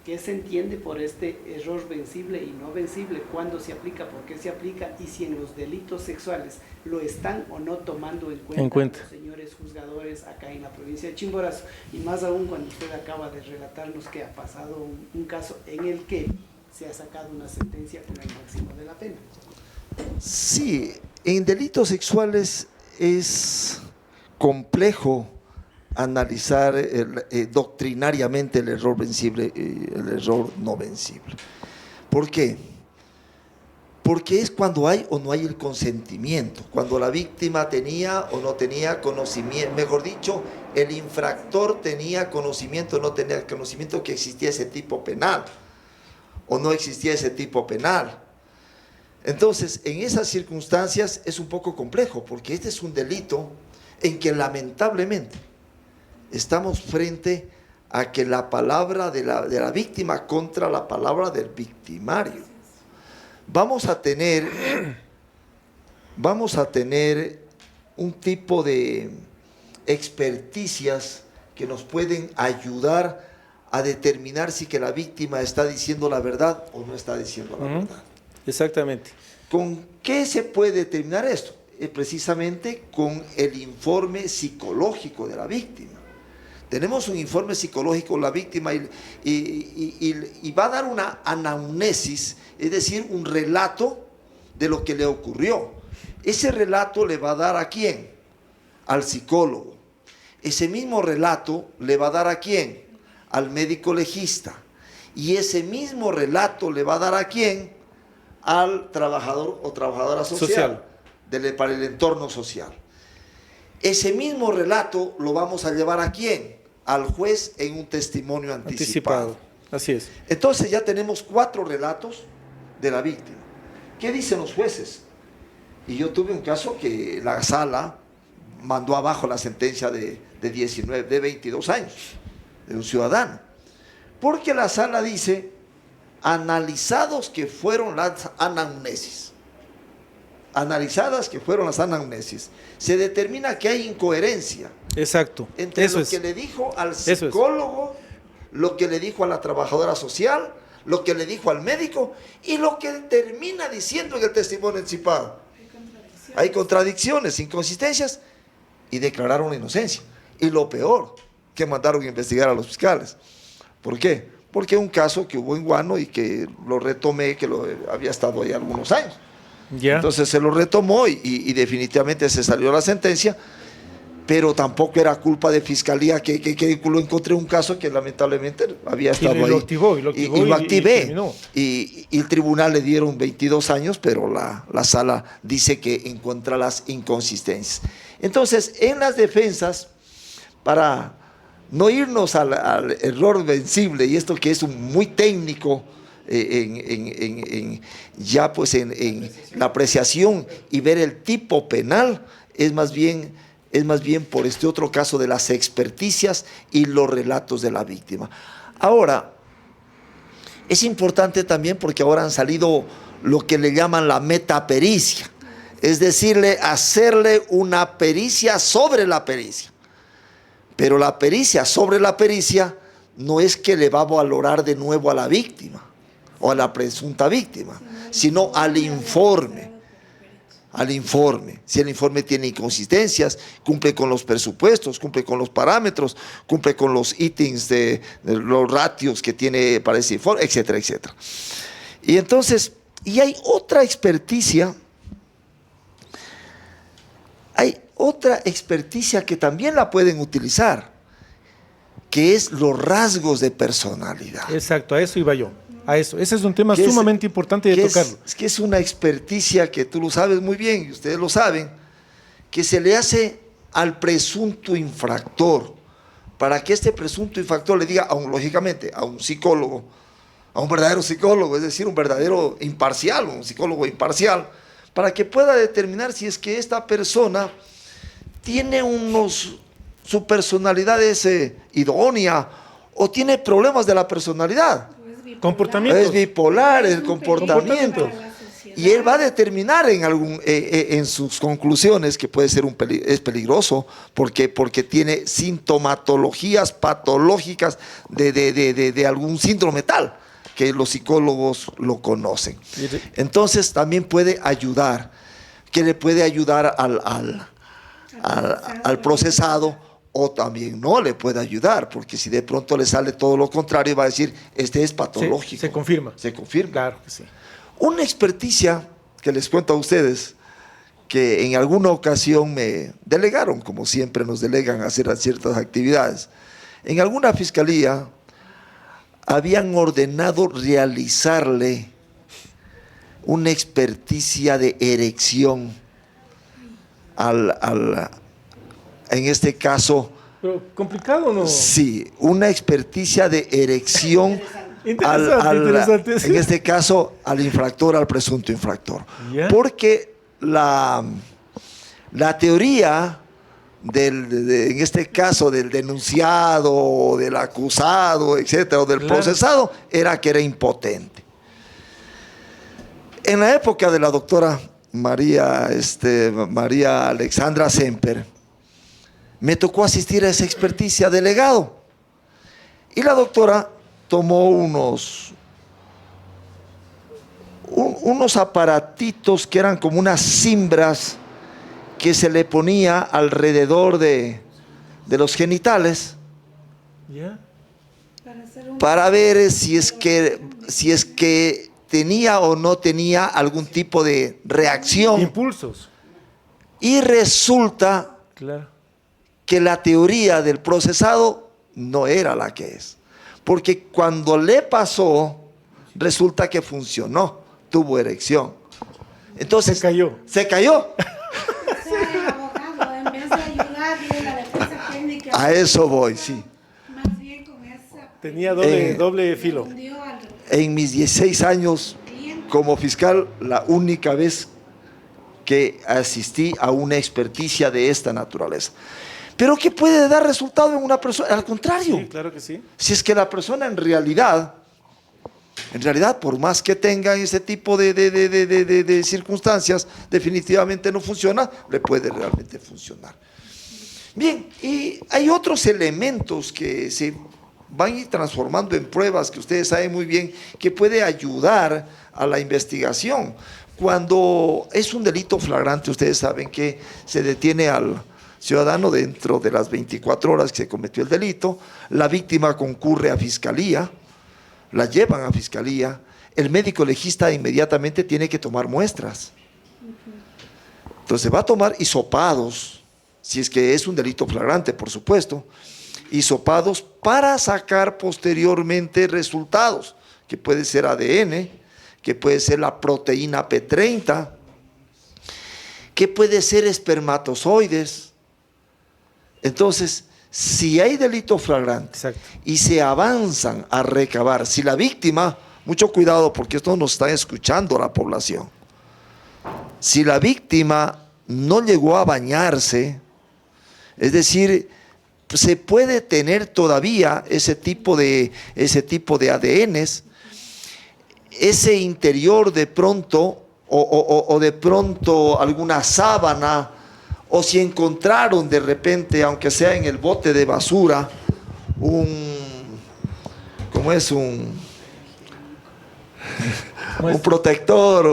¿Qué se entiende por este error vencible y no vencible? ¿Cuándo se aplica? ¿Por qué se aplica? Y si en los delitos sexuales lo están o no tomando en cuenta los señores juzgadores acá en la provincia de Chimborazo. Y más aún cuando usted acaba de relatarnos que ha pasado un caso en el que se ha sacado una sentencia con el máximo de la pena. Sí, en delitos sexuales es complejo analizar doctrinariamente el error vencible y el error no vencible. ¿Por qué? Porque es cuando hay o no hay el consentimiento, cuando la víctima tenía o no tenía conocimiento, mejor dicho, el infractor tenía conocimiento o no tenía conocimiento que existía ese tipo penal, o no existía ese tipo penal. Entonces, en esas circunstancias es un poco complejo, porque este es un delito en que lamentablemente estamos frente a que la palabra de la víctima contra la palabra del victimario. Vamos a tener un tipo de experticias que nos pueden ayudar a determinar si que la víctima está diciendo la verdad o no está diciendo la verdad. Exactamente. ¿Con qué se puede determinar esto? Precisamente con el informe psicológico de la víctima. Tenemos un informe psicológico de la víctima y va a dar una anamnesis, es decir, un relato de lo que le ocurrió. Ese relato le va a dar ¿a quién? Al psicólogo. Ese mismo relato le va a dar ¿a quién? Al médico legista. Y ese mismo relato le va a dar ¿a quién? Al trabajador o trabajadora social. Para el entorno social. Ese mismo relato lo vamos a llevar ¿a quién? Al juez en un testimonio anticipado. Así es. Entonces ya tenemos 4 relatos de la víctima. ¿Qué dicen los jueces? Y yo tuve un caso que la sala mandó abajo la sentencia de 22 años de un ciudadano. Porque la sala dice, analizados que fueron las anamnesis. Analizadas que fueron las anamnesis, se determina que hay incoherencia. Exacto. Entre lo que le dijo al psicólogo, lo que le dijo a la trabajadora social, lo que le dijo al médico y lo que termina diciendo en el testimonio anticipado. Hay contradicciones, inconsistencias, y declararon inocencia. Y lo peor, que mandaron a investigar a los fiscales. ¿Por qué? Porque es un caso que hubo en Guano y que lo retomé, que había estado ahí algunos años. Ya. Entonces se lo retomó y definitivamente se salió la sentencia, pero tampoco era culpa de fiscalía que lo encontré un caso que lamentablemente había estado ahí. Lo activó, y lo activé. Y el tribunal le dieron 22 años, pero la sala dice que encuentra las inconsistencias. Entonces, en las defensas, para no irnos al error vencible, y esto que es muy técnico, ya pues en la apreciación y ver el tipo penal, es más bien por este otro caso de las experticias y los relatos de la víctima. Ahora, es importante también porque ahora han salido lo que le llaman la metapericia, es decir, hacerle una pericia sobre la pericia. Pero la pericia sobre la pericia no es que le va a valorar de nuevo a la víctima o a la presunta víctima, sino al informe. Si el informe tiene inconsistencias, cumple con los presupuestos, cumple con los parámetros, cumple con los ítems de los ratios que tiene para ese informe, etcétera, etcétera. Y entonces, hay otra experticia, que también la pueden utilizar, que es los rasgos de personalidad. Exacto, a eso iba yo. A eso. Ese es un tema sumamente importante de tocarlo. Que es una experticia que tú lo sabes muy bien, y ustedes lo saben, que se le hace al presunto infractor, para que este presunto infractor le diga, lógicamente, a un psicólogo, a un verdadero psicólogo, es decir, un verdadero imparcial, un psicólogo imparcial, para que pueda determinar si es que esta persona tiene su personalidad es idónea o tiene problemas de la personalidad. Comportamiento. Es bipolar el comportamiento. Y él va a determinar en sus conclusiones que puede ser es peligroso porque tiene sintomatologías patológicas de algún síndrome tal que los psicólogos lo conocen. Entonces también puede ayudar, que le puede ayudar al procesado, o también no le puede ayudar, porque si de pronto le sale todo lo contrario, va a decir, este es patológico. Se confirma. Se confirma. Claro que sí. Una experticia que les cuento a ustedes, que en alguna ocasión me delegaron, como siempre nos delegan a hacer ciertas actividades. En alguna fiscalía habían ordenado realizarle una experticia de erección en este caso. ¿Pero complicado o no? Sí, una experticia de erección interesante. en este caso al infractor, al presunto infractor. ¿Ya? Porque la teoría en este caso del denunciado, del acusado, etcétera, o del procesado, era que era impotente. En la época de la doctora María Alexandra Semper, me tocó asistir a esa experticia delegado. Y la doctora tomó unos aparatitos que eran como unas cimbras que se le ponía alrededor de los genitales. ¿Ya? Para ver si es que tenía o no tenía algún tipo de reacción. Impulsos. Y resulta que la teoría del procesado no era la que es. Porque cuando le pasó, resulta que funcionó, tuvo erección. Entonces, se cayó. Se cayó. El abogado, en vez de ayudarle la defensa técnica, A eso voy, sí. más bien con esa Tenía doble filo. En mis 16 años como fiscal, la única vez que asistí a una experticia de esta naturaleza. Pero ¿qué puede dar resultado en una persona? Al contrario. Sí, claro que sí. Si es que la persona en realidad, por más que tenga ese tipo de circunstancias, definitivamente no funciona, le puede realmente funcionar. Bien, y hay otros elementos que se van a ir transformando en pruebas que ustedes saben muy bien que puede ayudar a la investigación. Cuando es un delito flagrante, ustedes saben que se detiene al ciudadano dentro de las 24 horas que se cometió el delito, la víctima concurre a fiscalía, la llevan a fiscalía, el médico legista inmediatamente tiene que tomar muestras. Entonces va a tomar hisopados, si es que es un delito flagrante, por supuesto, hisopados para sacar posteriormente resultados, que puede ser ADN, que puede ser la proteína P30, que puede ser espermatozoides. Entonces, si hay delito flagrante Exacto. y se avanzan a recabar, si la víctima, mucho cuidado porque esto nos está escuchando la población, si la víctima no llegó a bañarse, es decir, se puede tener todavía ese tipo de ADNs, ese interior de pronto, o de pronto alguna sábana, o si encontraron de repente, aunque sea en el bote de basura, un protector,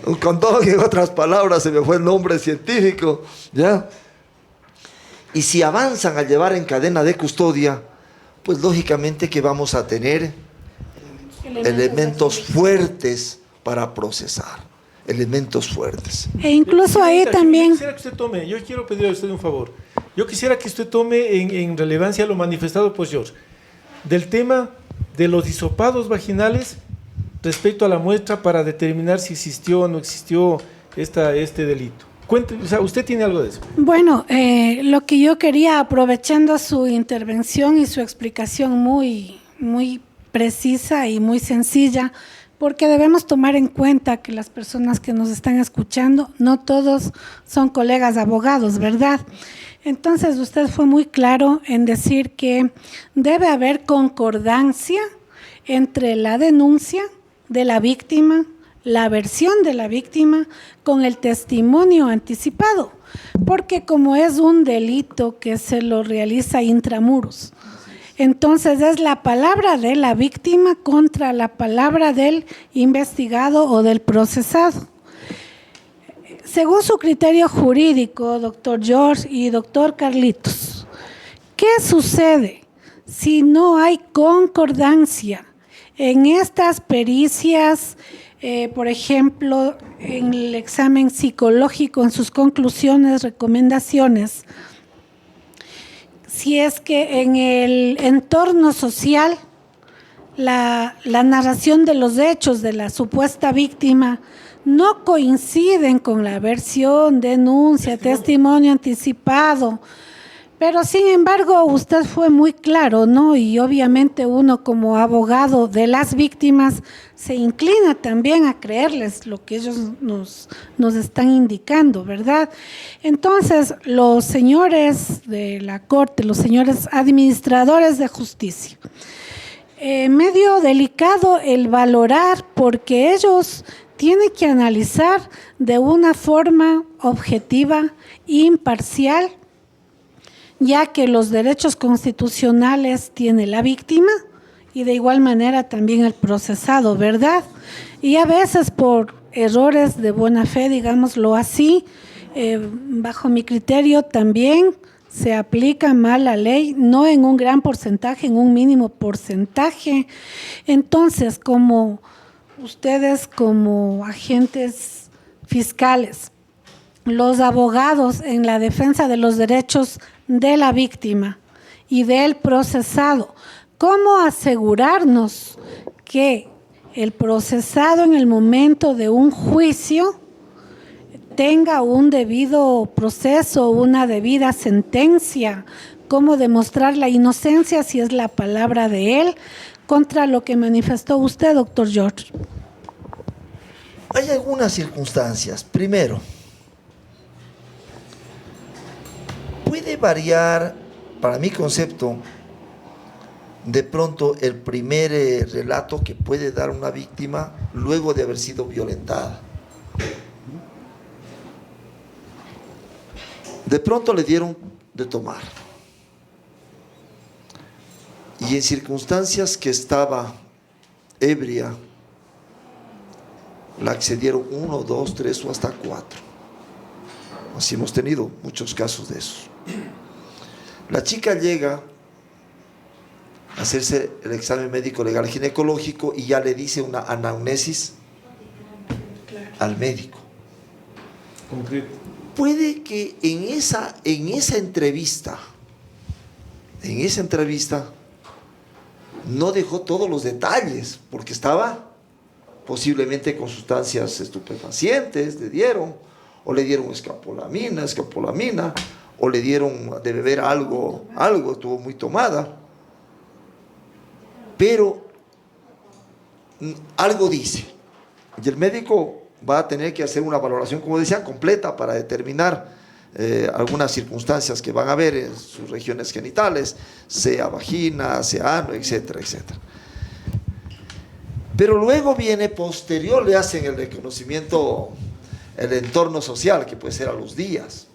un condón, en otras palabras, se me fue el nombre científico, ¿ya? Y si avanzan a llevar en cadena de custodia, pues lógicamente que vamos a tener elementos fuertes para procesar, elementos fuertes. E incluso ahí también... Yo quisiera que usted tome, yo quiero pedirle a usted un favor, yo quisiera que usted tome en relevancia lo manifestado por George, del tema de los hisopados vaginales respecto a la muestra para determinar si existió o no existió este delito. Cuente, o sea, ¿usted tiene algo de eso? Bueno, lo que yo quería, aprovechando su intervención y su explicación muy precisa y muy sencilla, porque debemos tomar en cuenta que las personas que nos están escuchando, no todos son colegas abogados, ¿verdad? Entonces, usted fue muy claro en decir que debe haber concordancia entre la denuncia de la víctima, la versión de la víctima con el testimonio anticipado, porque como es un delito que se lo realiza intramuros, entonces es la palabra de la víctima contra la palabra del investigado o del procesado. Según su criterio jurídico, doctor George y doctor Carlitos, ¿qué sucede si no hay concordancia en estas pericias? Por ejemplo, en el examen psicológico, en sus conclusiones, recomendaciones, si es que en el entorno social la narración de los hechos de la supuesta víctima no coinciden con la versión, denuncia, testimonio anticipado, pero sin embargo usted fue muy claro, ¿no? Y obviamente uno como abogado de las víctimas se inclina también a creerles lo que ellos nos están indicando, ¿verdad? Entonces, los señores de la Corte, los señores administradores de justicia, medio delicado el valorar, porque ellos tienen que analizar de una forma objetiva, imparcial, ya que los derechos constitucionales tiene la víctima y de igual manera también el procesado, ¿verdad? Y a veces por errores de buena fe, digámoslo así, bajo mi criterio también se aplica mal la ley, no en un gran porcentaje, en un mínimo porcentaje. Entonces, como ustedes como agentes fiscales, los abogados en la defensa de los derechos de la víctima y del procesado, ¿cómo asegurarnos que el procesado en el momento de un juicio tenga un debido proceso, una debida sentencia? ¿Cómo demostrar la inocencia si es la palabra de él contra lo que manifestó usted, doctor George? Hay algunas circunstancias. Primero, puede variar, para mi concepto, de pronto el primer relato que puede dar una víctima luego de haber sido violentada. De pronto le dieron de tomar. y en circunstancias que estaba ebria, la accedieron 1, 2, 3 o hasta 4. Así hemos tenido muchos casos de esos. La chica llega a hacerse el examen médico legal ginecológico y ya le dice una anamnesis al médico. Concreto. Puede que en esa entrevista no dejó todos los detalles, porque estaba posiblemente con sustancias estupefacientes, le dieron escopolamina, o le dieron de beber algo, estuvo muy tomada, pero algo dice, y el médico va a tener que hacer una valoración, como decía, completa para determinar algunas circunstancias que van a haber en sus regiones genitales, sea vagina, sea ano, etcétera, etcétera. Pero luego viene posterior, le hacen el reconocimiento, el entorno social, que puede ser a los días.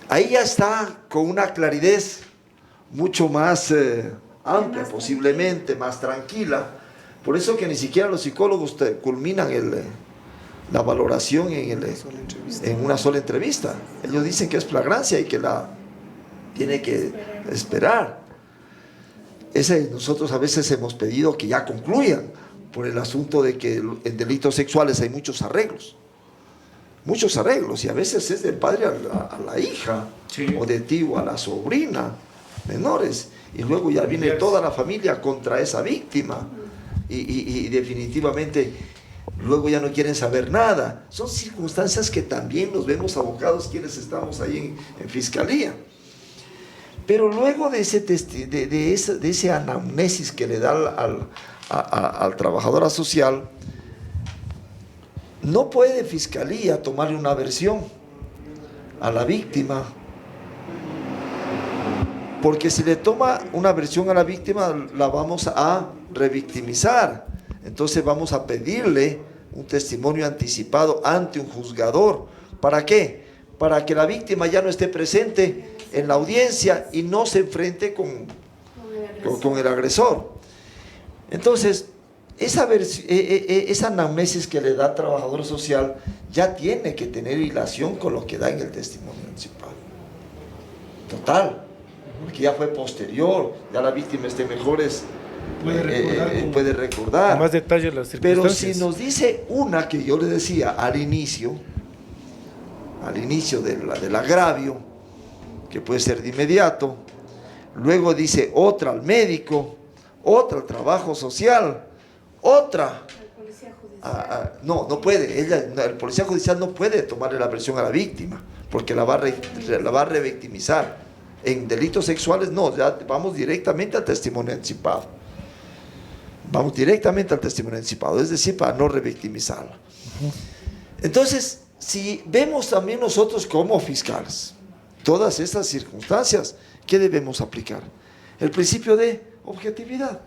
Ahí ya está con una claridad mucho más amplia, posiblemente más tranquila. Por eso que ni siquiera los psicólogos culminan la valoración en una sola entrevista. Ellos dicen que es flagrancia y que la tiene que esperar. Nosotros a veces hemos pedido que ya concluyan por el asunto de que en delitos sexuales hay muchos arreglos, y a veces es del padre a la hija, sí, o de tío a la sobrina, menores, y luego ya viene toda la familia contra esa víctima. Y definitivamente luego ya no quieren saber nada. Son circunstancias que también nos vemos abocados quienes estamos ahí en fiscalía. Pero luego de ese anamnesis que le da al trabajador social, no puede fiscalía tomarle una versión a la víctima, porque si le toma una versión a la víctima, la vamos a revictimizar. Entonces vamos a pedirle un testimonio anticipado ante un juzgador. ¿Para qué? Para que la víctima ya no esté presente en la audiencia y no se enfrente con el agresor. Entonces, esa anamnesis que le da el trabajador social ya tiene que tener relación con lo que da en el testimonio anticipado. Total. Porque ya fue posterior, ya la víctima esté mejores, puede recordar con más detalle las circunstancias. Pero si nos dice una que yo le decía al inicio del agravio, que puede ser de inmediato, luego dice otra al médico, otra al trabajo social, otra no puede, el policía judicial no puede tomarle la versión a la víctima, porque la va a revictimizar. En delitos sexuales no, ya vamos directamente al testimonio anticipado. Es decir, para no revictimizarla. Entonces, si vemos también nosotros como fiscales todas estas circunstancias, ¿qué debemos aplicar? El principio de objetividad.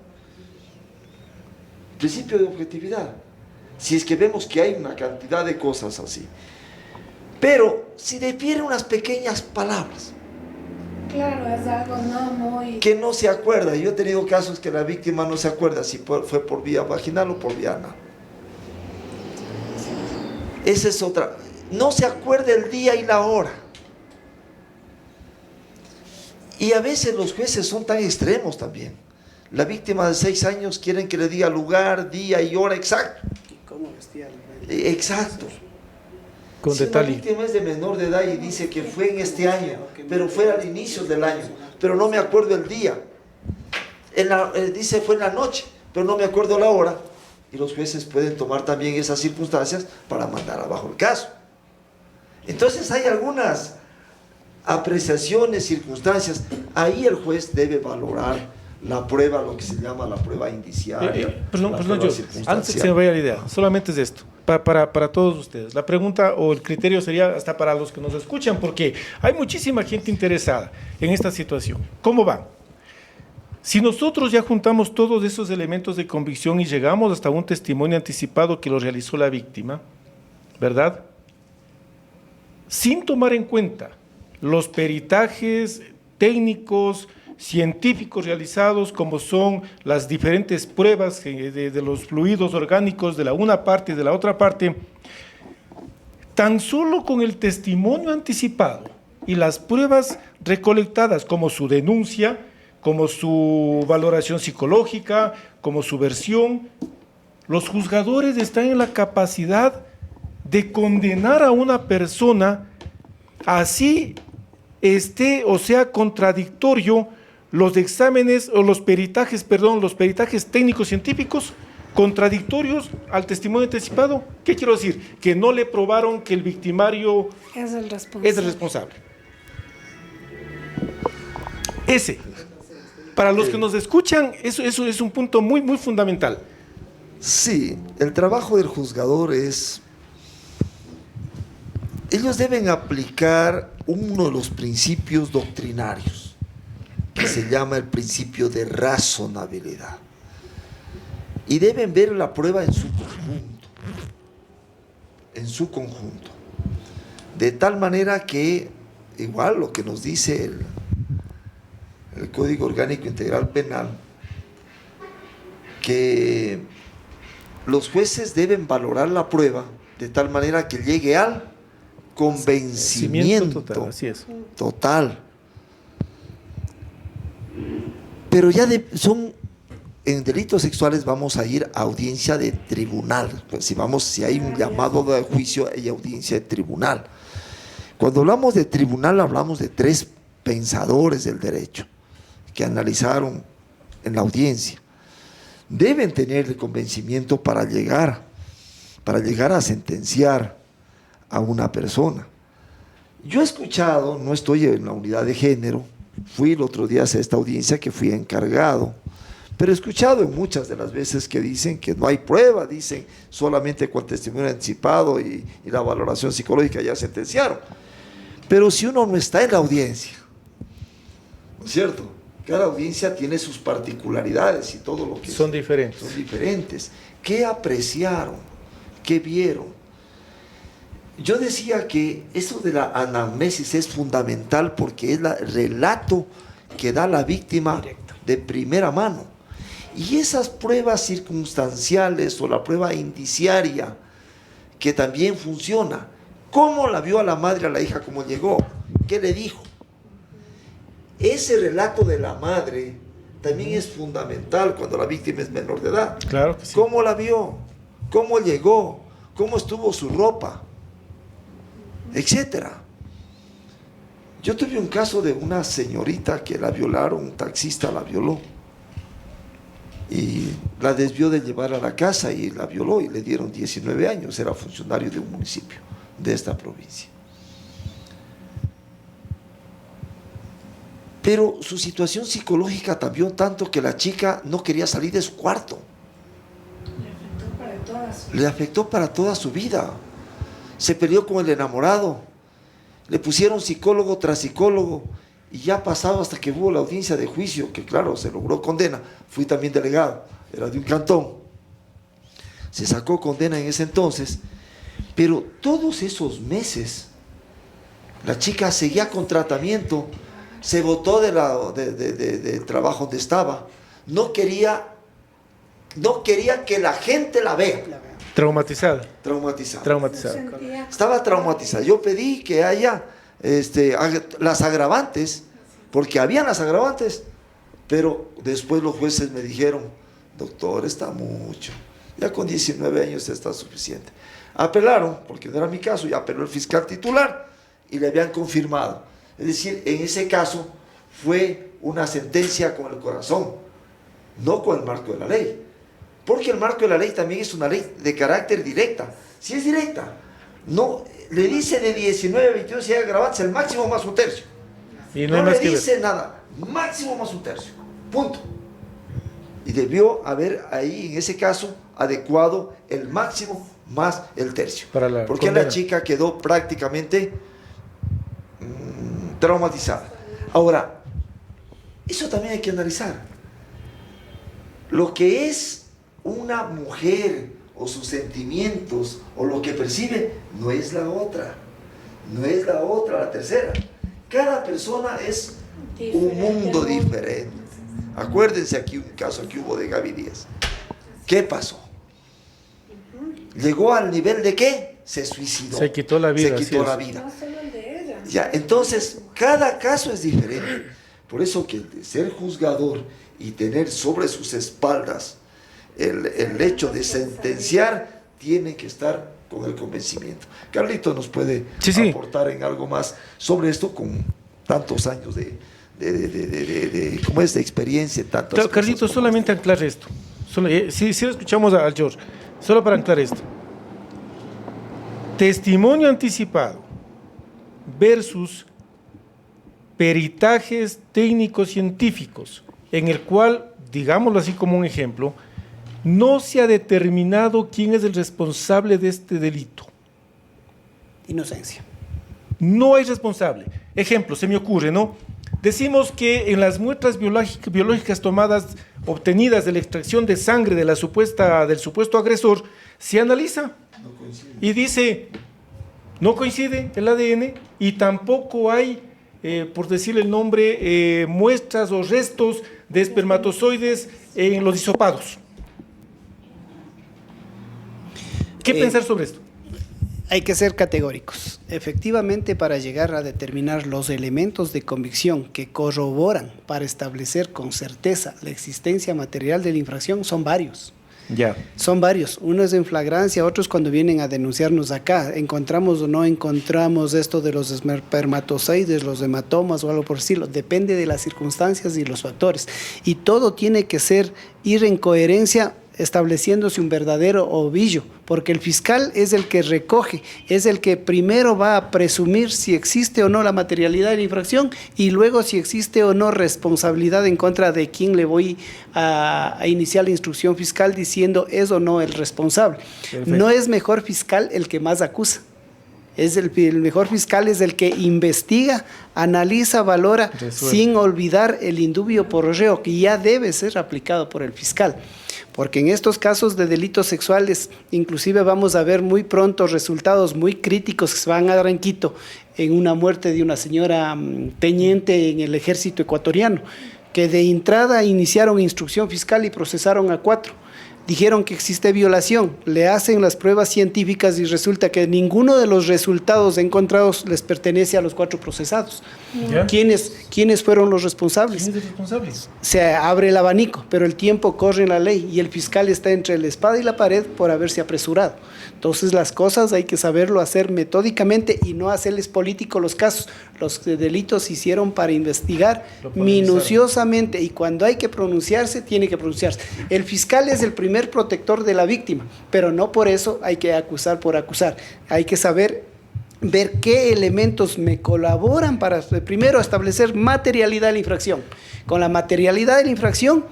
Si es que vemos que hay una cantidad de cosas así. Pero si difieren unas pequeñas palabras, claro, es algo no muy... que no se acuerda. Yo he tenido casos que la víctima no se acuerda si fue por vía vaginal o por vía anal. Esa es otra. No se acuerda el día y la hora. Y a veces los jueces son tan extremos también. La víctima de 6 años quieren que le diga lugar, día y hora exacto. ¿Cómo vestía? Exacto. Con si detalle. una víctima es de menor de edad y dice que fue en este año, pero fue al inicio del año, pero no me acuerdo el día, dice fue en la noche, pero no me acuerdo la hora, y los jueces pueden tomar también esas circunstancias para mandar abajo el caso. Entonces hay algunas apreciaciones, circunstancias, ahí el juez debe valorar la prueba, lo que se llama la prueba indiciaria. Perdón, yo, antes que se me vaya la idea, solamente es esto, para todos ustedes. La pregunta o el criterio sería hasta para los que nos escuchan, porque hay muchísima gente interesada en esta situación. ¿Cómo van? Si nosotros ya juntamos todos esos elementos de convicción y llegamos hasta un testimonio anticipado que lo realizó la víctima, ¿verdad? Sin tomar en cuenta los peritajes técnicos, científicos realizados, como son las diferentes pruebas de los fluidos orgánicos de la una parte y de la otra parte, tan solo con el testimonio anticipado y las pruebas recolectadas, como su denuncia, como su valoración psicológica, como su versión, los juzgadores están en la capacidad de condenar a una persona, así esté o sea contradictorio los exámenes o los peritajes técnicos científicos contradictorios al testimonio anticipado. ¿Qué quiero decir? Que no le probaron que el victimario Es el responsable. es el responsable. Ese, para los que nos escuchan, eso es un punto muy, muy fundamental. Sí, el trabajo del juzgador es... Ellos deben aplicar uno de los principios doctrinarios, que se llama el principio de razonabilidad. Y deben ver la prueba en su conjunto, de tal manera que, igual lo que nos dice el Código Orgánico Integral Penal, que los jueces deben valorar la prueba de tal manera que llegue al convencimiento total, así es. total. Pero ya en delitos sexuales vamos a ir a audiencia de tribunal. Pues si hay un llamado de juicio, hay audiencia de tribunal. Cuando hablamos de tribunal, hablamos de 3 pensadores del derecho que analizaron en la audiencia. Deben tener el convencimiento para llegar a sentenciar a una persona. Yo he escuchado, no estoy en la unidad de género, fui el otro día a esta audiencia que fui encargado, pero he escuchado en muchas de las veces que dicen que no hay prueba, dicen solamente con testimonio anticipado y la valoración psicológica ya sentenciaron. Pero si uno no está en la audiencia, ¿no es cierto? Cada audiencia tiene sus particularidades y todo lo que son diferentes. Son diferentes. ¿Qué apreciaron? ¿Qué vieron? Yo decía que eso de la anamnesis es fundamental porque es el relato que da la víctima de primera mano. Y esas pruebas circunstanciales o la prueba indiciaria que también funciona. ¿Cómo la vio a la madre, a la hija, cómo llegó? ¿Qué le dijo? Ese relato de la madre también es fundamental cuando la víctima es menor de edad. Claro que sí. ¿Cómo la vio? ¿Cómo llegó? ¿Cómo estuvo su ropa? Etcétera. Yo tuve un caso de una señorita que la violaron, un taxista la violó y la desvió de llevar a la casa y la violó y le dieron 19 años, era funcionario de un municipio de esta provincia. Pero su situación psicológica cambió tanto que la chica no quería salir de su cuarto. Le afectó para toda su vida. Se peleó con el enamorado, le pusieron psicólogo tras psicólogo y ya pasado hasta que hubo la audiencia de juicio, que claro, se logró condena. Fui también delegado, era de un cantón. Se sacó condena en ese entonces, pero todos esos meses la chica seguía con tratamiento, se botó del trabajo donde estaba, no quería que la gente la vea. Traumatizada. Estaba traumatizada. Yo pedí que haya las agravantes, porque habían las agravantes, pero después los jueces me dijeron, doctor, está mucho, ya con 19 años está suficiente. Apelaron, porque no era mi caso, ya apeló el fiscal titular y le habían confirmado. Es decir, en ese caso fue una sentencia con el corazón, no con el marco de la ley. Porque el marco de la ley también es una ley de carácter directa. Si es directa, no le dice de 19 a 21 si hay agravantes, el máximo más un tercio. Y no le dice nada, máximo más un tercio. Punto. Y debió haber ahí, en ese caso, adecuado el máximo más el tercio. Porque la chica quedó prácticamente traumatizada. Ahora, eso también hay que analizar. Lo que es una mujer o sus sentimientos o lo que percibe no es la otra, la tercera. Cada persona es un mundo diferente. Acuérdense aquí un caso que hubo de Gaby Díaz. ¿Qué pasó? ¿Llegó al nivel de qué? Se suicidó. Se quitó la vida. Se quitó la vida. Ya, entonces, cada caso es diferente. Por eso que ser juzgador y tener sobre sus espaldas el hecho de sentenciar tiene que estar con el convencimiento. Carlito nos puede aportar en algo más sobre esto con tantos años de ¿cómo es? De experiencia. Claro, Carlito, solamente anclar esto. Si escuchamos al George, solo para anclar esto. Testimonio anticipado versus peritajes técnicos científicos, en el cual, digámoslo así como un ejemplo, no se ha determinado quién es el responsable de este delito. Inocencia. No hay responsable. Ejemplo, se me ocurre, ¿no? Decimos que en las muestras biológicas tomadas, obtenidas de la extracción de sangre del supuesto agresor, se analiza y dice, no coincide el ADN y tampoco hay, por decirle el nombre, muestras o restos de espermatozoides en los hisopados. ¿Qué pensar sobre esto? Hay que ser categóricos. Efectivamente, para llegar a determinar los elementos de convicción que corroboran para establecer con certeza la existencia material de la infracción, son varios. Ya. Son varios. Uno es en flagrancia, otros cuando vienen a denunciarnos acá. ¿Encontramos o no encontramos esto de los espermatozoides, los hematomas o algo por el estilo? Depende de las circunstancias y los factores. Y todo tiene que ir en coherencia, estableciéndose un verdadero ovillo, porque el fiscal es el que recoge, es el que primero va a presumir si existe o no la materialidad de la infracción y luego si existe o no responsabilidad en contra de quien le voy a iniciar la instrucción fiscal diciendo es o no el responsable. Perfecto. No es mejor fiscal el que más acusa. El mejor fiscal es el que investiga, analiza, valora, sin olvidar el indubio por reo, que ya debe ser aplicado por el fiscal. Porque en estos casos de delitos sexuales, inclusive vamos a ver muy pronto resultados muy críticos que se van a dar en Quito, en una muerte de una señora teniente en el ejército ecuatoriano, que de entrada iniciaron instrucción fiscal y procesaron a 4. Dijeron que existe violación, le hacen las pruebas científicas y resulta que ninguno de los resultados encontrados les pertenece a los 4 procesados. ¿Quiénes fueron los responsables? ¿Quiénes son los responsables? Se abre el abanico, pero el tiempo corre en la ley y el fiscal está entre la espada y la pared por haberse apresurado. Entonces las cosas hay que saberlo hacer metódicamente y no hacerles político los casos. Los delitos se hicieron para investigar minuciosamente y cuando hay que pronunciarse, tiene que pronunciarse. El fiscal es el primer protector de la víctima, pero no por eso hay que acusar por acusar. Hay que saber ver qué elementos me colaboran para primero establecer materialidad de la infracción. Con la materialidad de la infracción,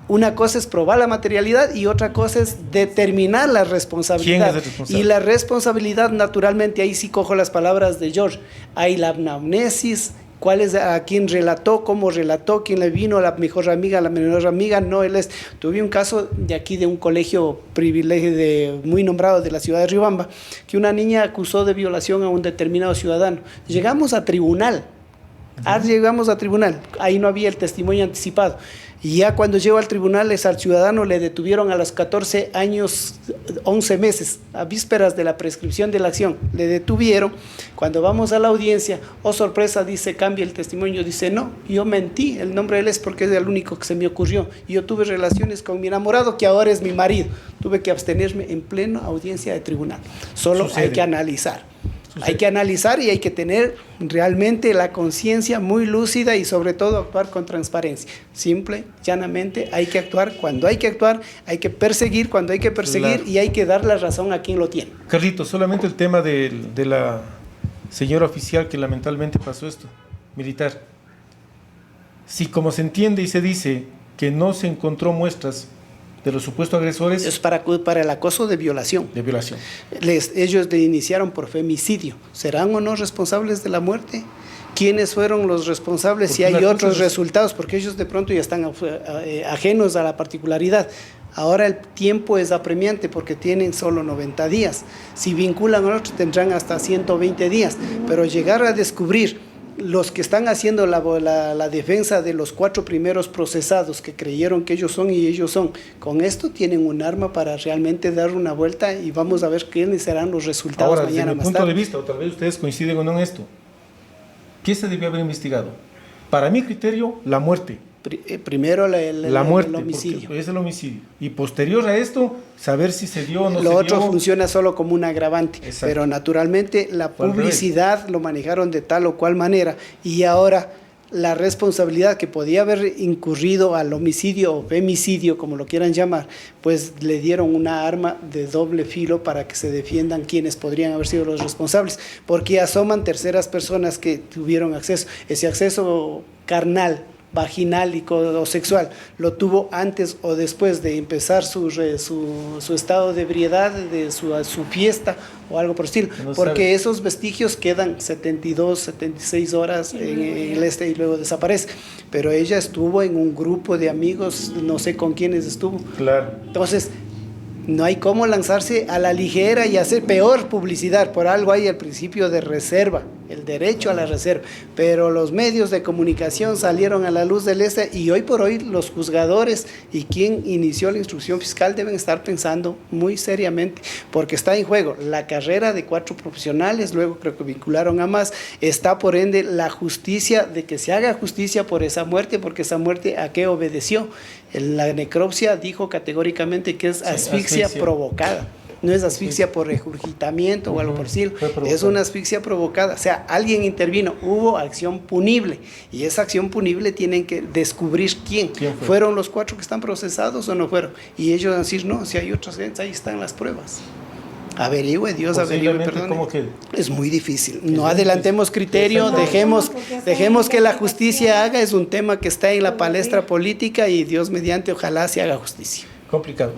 una cosa es probar la materialidad y otra cosa es determinar la responsabilidad. ¿Quién es el responsable? Y la responsabilidad, naturalmente, ahí sí cojo las palabras de George. Hay la anamnesis, cuál es a quién relató, cómo relató, quién le vino, a la mejor amiga, a la menor amiga, no, él es. Tuve un caso de aquí de un colegio privilegio muy nombrado de la ciudad de Riobamba, que una niña acusó de violación a un determinado ciudadano. Llegamos a tribunal, ahí no había el testimonio anticipado. Y ya cuando llegó al tribunal, al ciudadano le detuvieron a los 14 años, 11 meses, a vísperas de la prescripción de la acción. Le detuvieron. Cuando vamos a la audiencia, oh sorpresa, dice, cambia el testimonio. Dice, no, yo mentí, el nombre de él es porque es el único que se me ocurrió. Y yo tuve relaciones con mi enamorado, que ahora es mi marido. Tuve que abstenerme en plena audiencia de tribunal. Solo hay que analizar. Hay que analizar y hay que tener realmente la conciencia muy lúcida y sobre todo actuar con transparencia. Simple, llanamente, hay que actuar cuando hay que actuar, hay que perseguir cuando hay que perseguir y hay que dar la razón a quien lo tiene. Carlitos, solamente el tema de la señora oficial que lamentablemente pasó esto, militar. Si como se entiende y se dice que no se encontró muestras de los supuestos agresores. Es para el acoso de violación. De violación. Ellos le iniciaron por femicidio. ¿Serán o no responsables de la muerte? ¿Quiénes fueron los responsables? Si hay otros resultados, porque ellos de pronto ya están ajenos a la particularidad. Ahora el tiempo es apremiante porque tienen solo 90 días. Si vinculan a otros tendrán hasta 120 días. Pero llegar a descubrir los que están haciendo la defensa de los 4 primeros procesados que creyeron que ellos son y ellos son, con esto tienen un arma para realmente dar una vuelta y vamos a ver quiénes serán los resultados ahora, mañana desde mi más punto tarde. de vista, o tal vez ustedes coinciden o no en esto, ¿qué se debió haber investigado? Para mi criterio, la muerte. Primero La muerte, el homicidio. es el homicidio. Y posterior a esto, saber si se dio o no se dio. Lo otro funciona solo como un agravante, Exacto. pero naturalmente la Fue al publicidad lo manejaron de tal o cual manera y ahora la responsabilidad que podía haber incurrido al homicidio o femicidio, como lo quieran llamar, pues le dieron una arma de doble filo para que se defiendan quienes podrían haber sido los responsables, porque asoman terceras personas que tuvieron acceso, ese acceso carnal, vaginal o sexual, lo tuvo antes o después de empezar su estado de ebriedad, de su fiesta o algo por el estilo, No porque sabe. esos vestigios quedan 72, 76 horas en el y luego desaparece, pero ella estuvo en un grupo de amigos, no sé con quiénes estuvo. Claro. Entonces, no hay cómo lanzarse a la ligera y hacer peor publicidad. Por algo hay el principio de reserva, el derecho a la reserva. Pero los medios de comunicación salieron a la luz del y hoy por hoy los juzgadores y quien inició la instrucción fiscal deben estar pensando muy seriamente, porque está en juego la carrera de 4 profesionales, luego creo que vincularon a más, está por ende la justicia, de que se haga justicia por esa muerte, porque esa muerte ¿a qué obedeció? La necropsia dijo categóricamente que es asfixia provocada, no es asfixia por regurgitamiento o algo por decirlo, es una asfixia provocada, o sea, alguien intervino, hubo acción punible y esa acción punible tienen que descubrir quién fueron los 4 que están procesados o no fueron, y ellos van a decir, no, si hay otros, ahí están las pruebas. Averigüe, Dios averigüe, perdón. Es muy difícil. No adelantemos criterio, dejemos que la justicia haga, es un tema que está en la palestra política y Dios mediante ojalá se haga justicia. Complicado.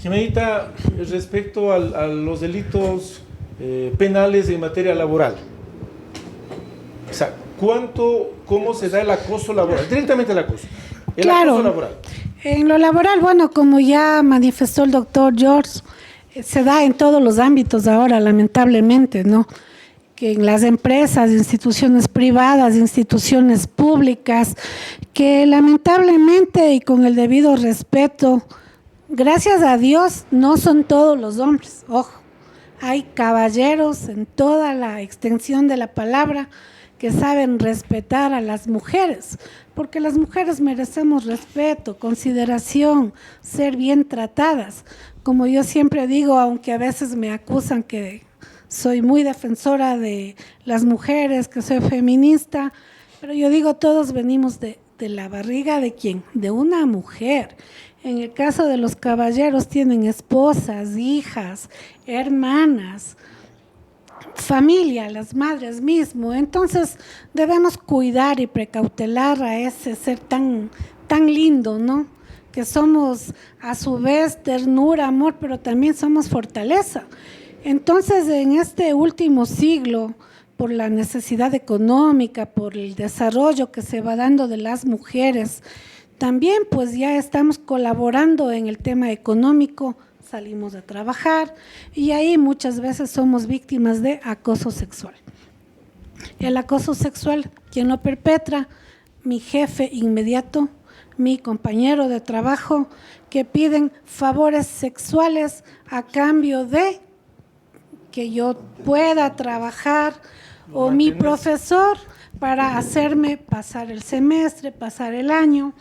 Jimenita, respecto a los delitos penales en materia laboral, o sea, ¿cómo se da el acoso laboral? Directamente el acoso. Claro, acoso laboral. En lo laboral, bueno, como ya manifestó el doctor George, se da en todos los ámbitos ahora, lamentablemente, ¿no? Que en las empresas, instituciones privadas, instituciones públicas, que lamentablemente y con el debido respeto, gracias a Dios, no son todos los hombres, ojo, hay caballeros en toda la extensión de la palabra que saben respetar a las mujeres, porque las mujeres merecemos respeto, consideración, ser bien tratadas. Como yo siempre digo, aunque a veces me acusan que soy muy defensora de las mujeres, que soy feminista, pero yo digo, todos venimos de la barriga ¿de quién? De una mujer. En el caso de los caballeros tienen esposas, hijas, hermanas, familia, las madres mismo. Entonces debemos cuidar y precautelar a ese ser tan lindo, ¿no? Que somos a su vez ternura, amor, pero también somos fortaleza. Entonces, en este último siglo, por la necesidad económica, por el desarrollo que se va dando de las mujeres, también pues ya estamos colaborando en el tema económico, salimos a trabajar y ahí muchas veces somos víctimas de acoso sexual. El acoso sexual, ¿quién lo perpetra? Mi jefe inmediato, mi compañero de trabajo, que piden favores sexuales a cambio de que yo pueda trabajar, o mi profesor para hacerme pasar el semestre, pasar el año.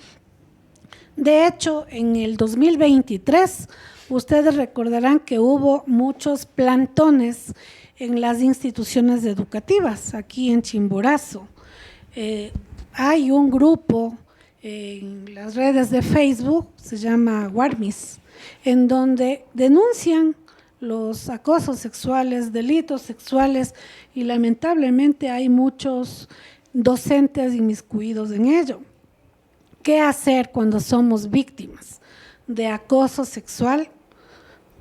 De hecho, en el 2023, ustedes recordarán que hubo muchos plantones en las instituciones educativas, aquí en Chimborazo. Hay un grupo en las redes de Facebook, se llama Warmis, en donde denuncian los acosos sexuales, delitos sexuales, y lamentablemente hay muchos docentes inmiscuidos en ello. ¿Qué hacer cuando somos víctimas de acoso sexual,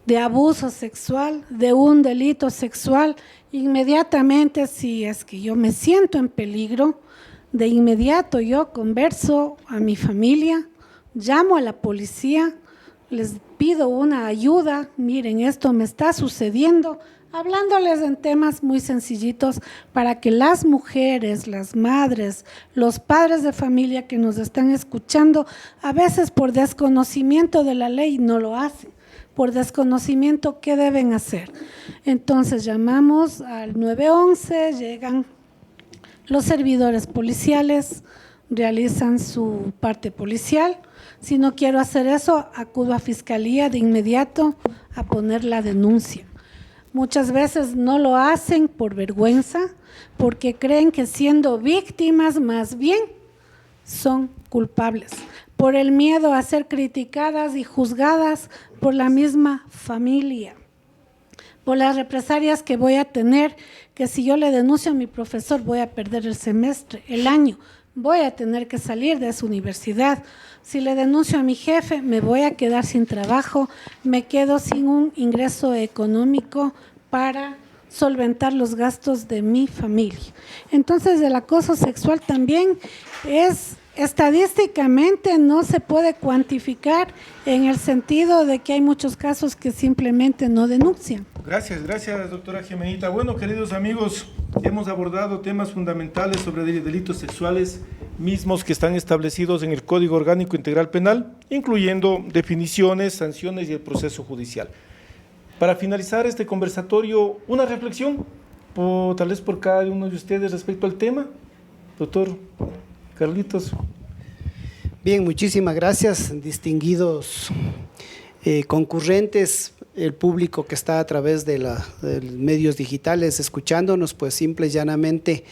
de abuso sexual, de un delito sexual? Inmediatamente, si es que yo me siento en peligro, de inmediato yo converso a mi familia, llamo a la policía, les pido una ayuda, miren, esto me está sucediendo, hablándoles en temas muy sencillitos para que las mujeres, las madres, los padres de familia que nos están escuchando, a veces por desconocimiento de la ley no lo hacen, por desconocimiento, ¿qué deben hacer? Entonces llamamos al 911, llegan los servidores policiales, realizan su parte policial. Si no quiero hacer eso, acudo a fiscalía de inmediato a poner la denuncia. Muchas veces no lo hacen por vergüenza, porque creen que siendo víctimas más bien son culpables, por el miedo a ser criticadas y juzgadas por la misma familia, por las represalias que voy a tener, que si yo le denuncio a mi profesor voy a perder el semestre, el año, voy a tener que salir de su universidad. Si le denuncio a mi jefe, me voy a quedar sin trabajo, me quedo sin un ingreso económico para solventar los gastos de mi familia. Entonces, el acoso sexual también es, estadísticamente no se puede cuantificar en el sentido de que hay muchos casos que simplemente no denuncian. Gracias, doctora Jimenita. Bueno, queridos amigos, hemos abordado temas fundamentales sobre delitos sexuales, mismos que están establecidos en el Código Orgánico Integral Penal, incluyendo definiciones, sanciones y el proceso judicial. Para finalizar este conversatorio, una reflexión, tal vez por cada uno de ustedes respecto al tema. Doctor Carlitos. Bien, muchísimas gracias, distinguidos concurrentes, el público que está a través de medios digitales escuchándonos, pues simple y llanamente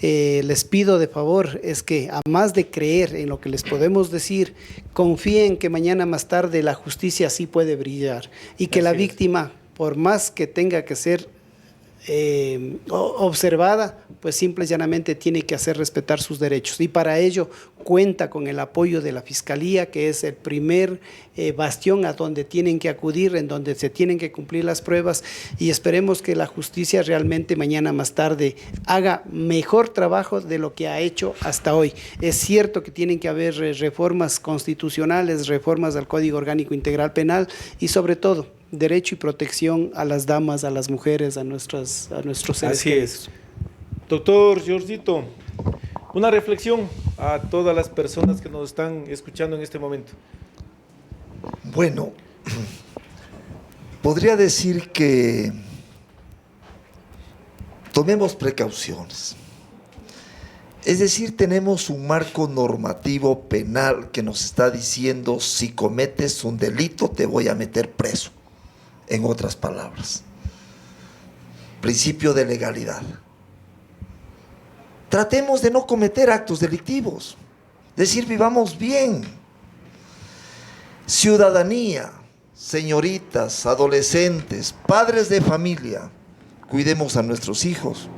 les pido de favor es que, a más de creer en lo que les podemos decir, confíen que mañana más tarde la justicia sí puede brillar y que la víctima, por más que tenga que ser observada, pues simple y llanamente tiene que hacer respetar sus derechos, y para ello cuenta con el apoyo de la Fiscalía, que es el primer bastión a donde tienen que acudir, en donde se tienen que cumplir las pruebas, y esperemos que la justicia realmente mañana más tarde haga mejor trabajo de lo que ha hecho hasta hoy. Es cierto que tienen que haber reformas constitucionales, reformas al Código Orgánico Integral Penal y sobre todo derecho y protección a las damas, a las mujeres, a nuestros seres. Así es. Doctor Giorgito, una reflexión a todas las personas que nos están escuchando en este momento. Bueno, podría decir que tomemos precauciones. Es decir, tenemos un marco normativo penal que nos está diciendo: si cometes un delito te voy a meter preso. En otras palabras, principio de legalidad. Tratemos de no cometer actos delictivos, es decir, vivamos bien. Ciudadanía, señoritas, adolescentes, padres de familia, cuidemos a nuestros hijos,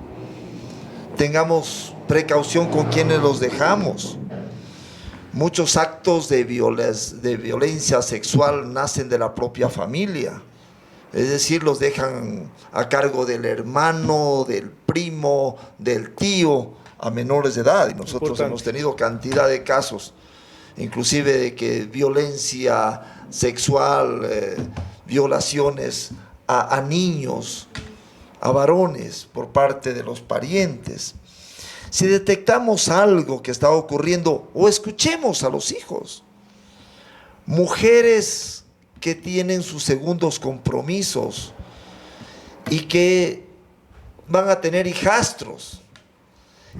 tengamos precaución con quienes los dejamos. Muchos actos de violencia sexual nacen de la propia familia. Es decir, los dejan a cargo del hermano, del primo, del tío, a menores de edad. Y nosotros hemos tenido cantidad de casos, inclusive de que violencia sexual, violaciones a niños, a varones por parte de los parientes. Si detectamos algo que está ocurriendo, o escuchemos a los hijos. Mujeres que tienen sus segundos compromisos y que van a tener hijastros,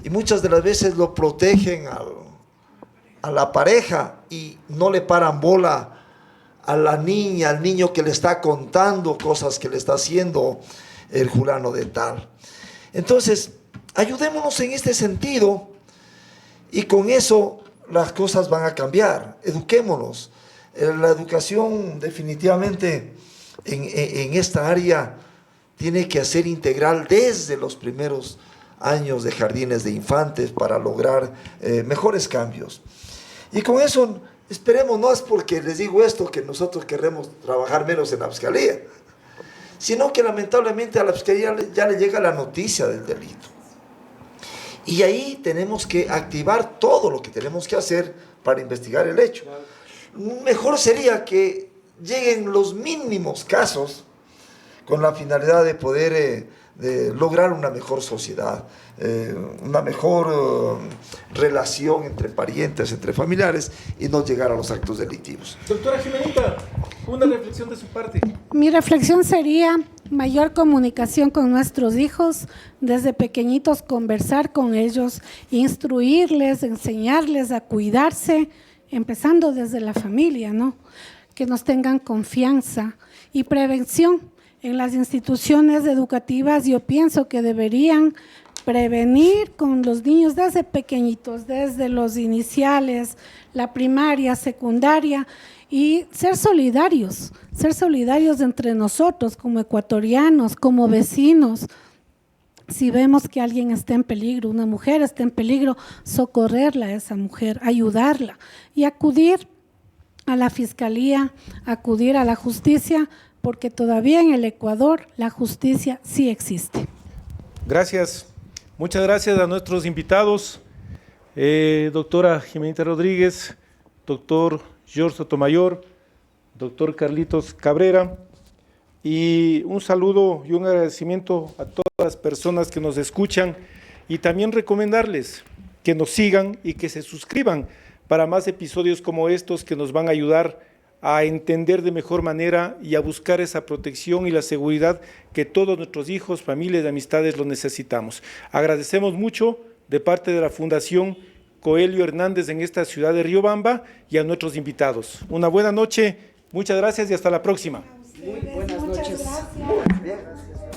y muchas de las veces lo protegen a la pareja y no le paran bola a la niña, al niño que le está contando cosas que le está haciendo el fulano de tal. Entonces, ayudémonos en este sentido, y con eso las cosas van a cambiar. Eduquémonos. La educación definitivamente en esta área tiene que ser integral desde los primeros años de jardines de infantes para lograr mejores cambios. Y con eso esperemos, no es porque les digo esto que nosotros queremos trabajar menos en la Fiscalía, sino que lamentablemente a la Fiscalía ya le llega la noticia del delito. Y ahí tenemos que activar todo lo que tenemos que hacer para investigar el hecho. Mejor sería que lleguen los mínimos casos con la finalidad de poder de lograr una mejor sociedad, una mejor relación entre parientes, entre familiares y no llegar a los actos delictivos. Doctora Jimenita, una reflexión de su parte. Mi reflexión sería mayor comunicación con nuestros hijos, desde pequeñitos conversar con ellos, instruirles, enseñarles a cuidarse, empezando desde la familia, ¿no? Que nos tengan confianza y prevención. En las instituciones educativas yo pienso que deberían prevenir con los niños desde pequeñitos, desde los iniciales, la primaria, secundaria, y ser solidarios entre nosotros como ecuatorianos, como vecinos. Si vemos que alguien está en peligro, una mujer está en peligro, socorrerla a esa mujer, ayudarla y acudir a la fiscalía, acudir a la justicia, porque todavía en el Ecuador la justicia sí existe. Gracias. Muchas gracias a nuestros invitados, doctora Jimenita Rodríguez, doctor George Sotomayor, doctor Carlitos Cabrera, y un saludo y un agradecimiento a todas las personas que nos escuchan y también recomendarles que nos sigan y que se suscriban para más episodios como estos que nos van a ayudar a entender de mejor manera y a buscar esa protección y la seguridad que todos nuestros hijos, familias y amistades lo necesitamos. Agradecemos mucho de parte de la Fundación Coelho Hernández en esta ciudad de Riobamba y a nuestros invitados. Una buena noche, muchas gracias y hasta la próxima. Muy buenas noches. Muchas gracias. Bien, gracias.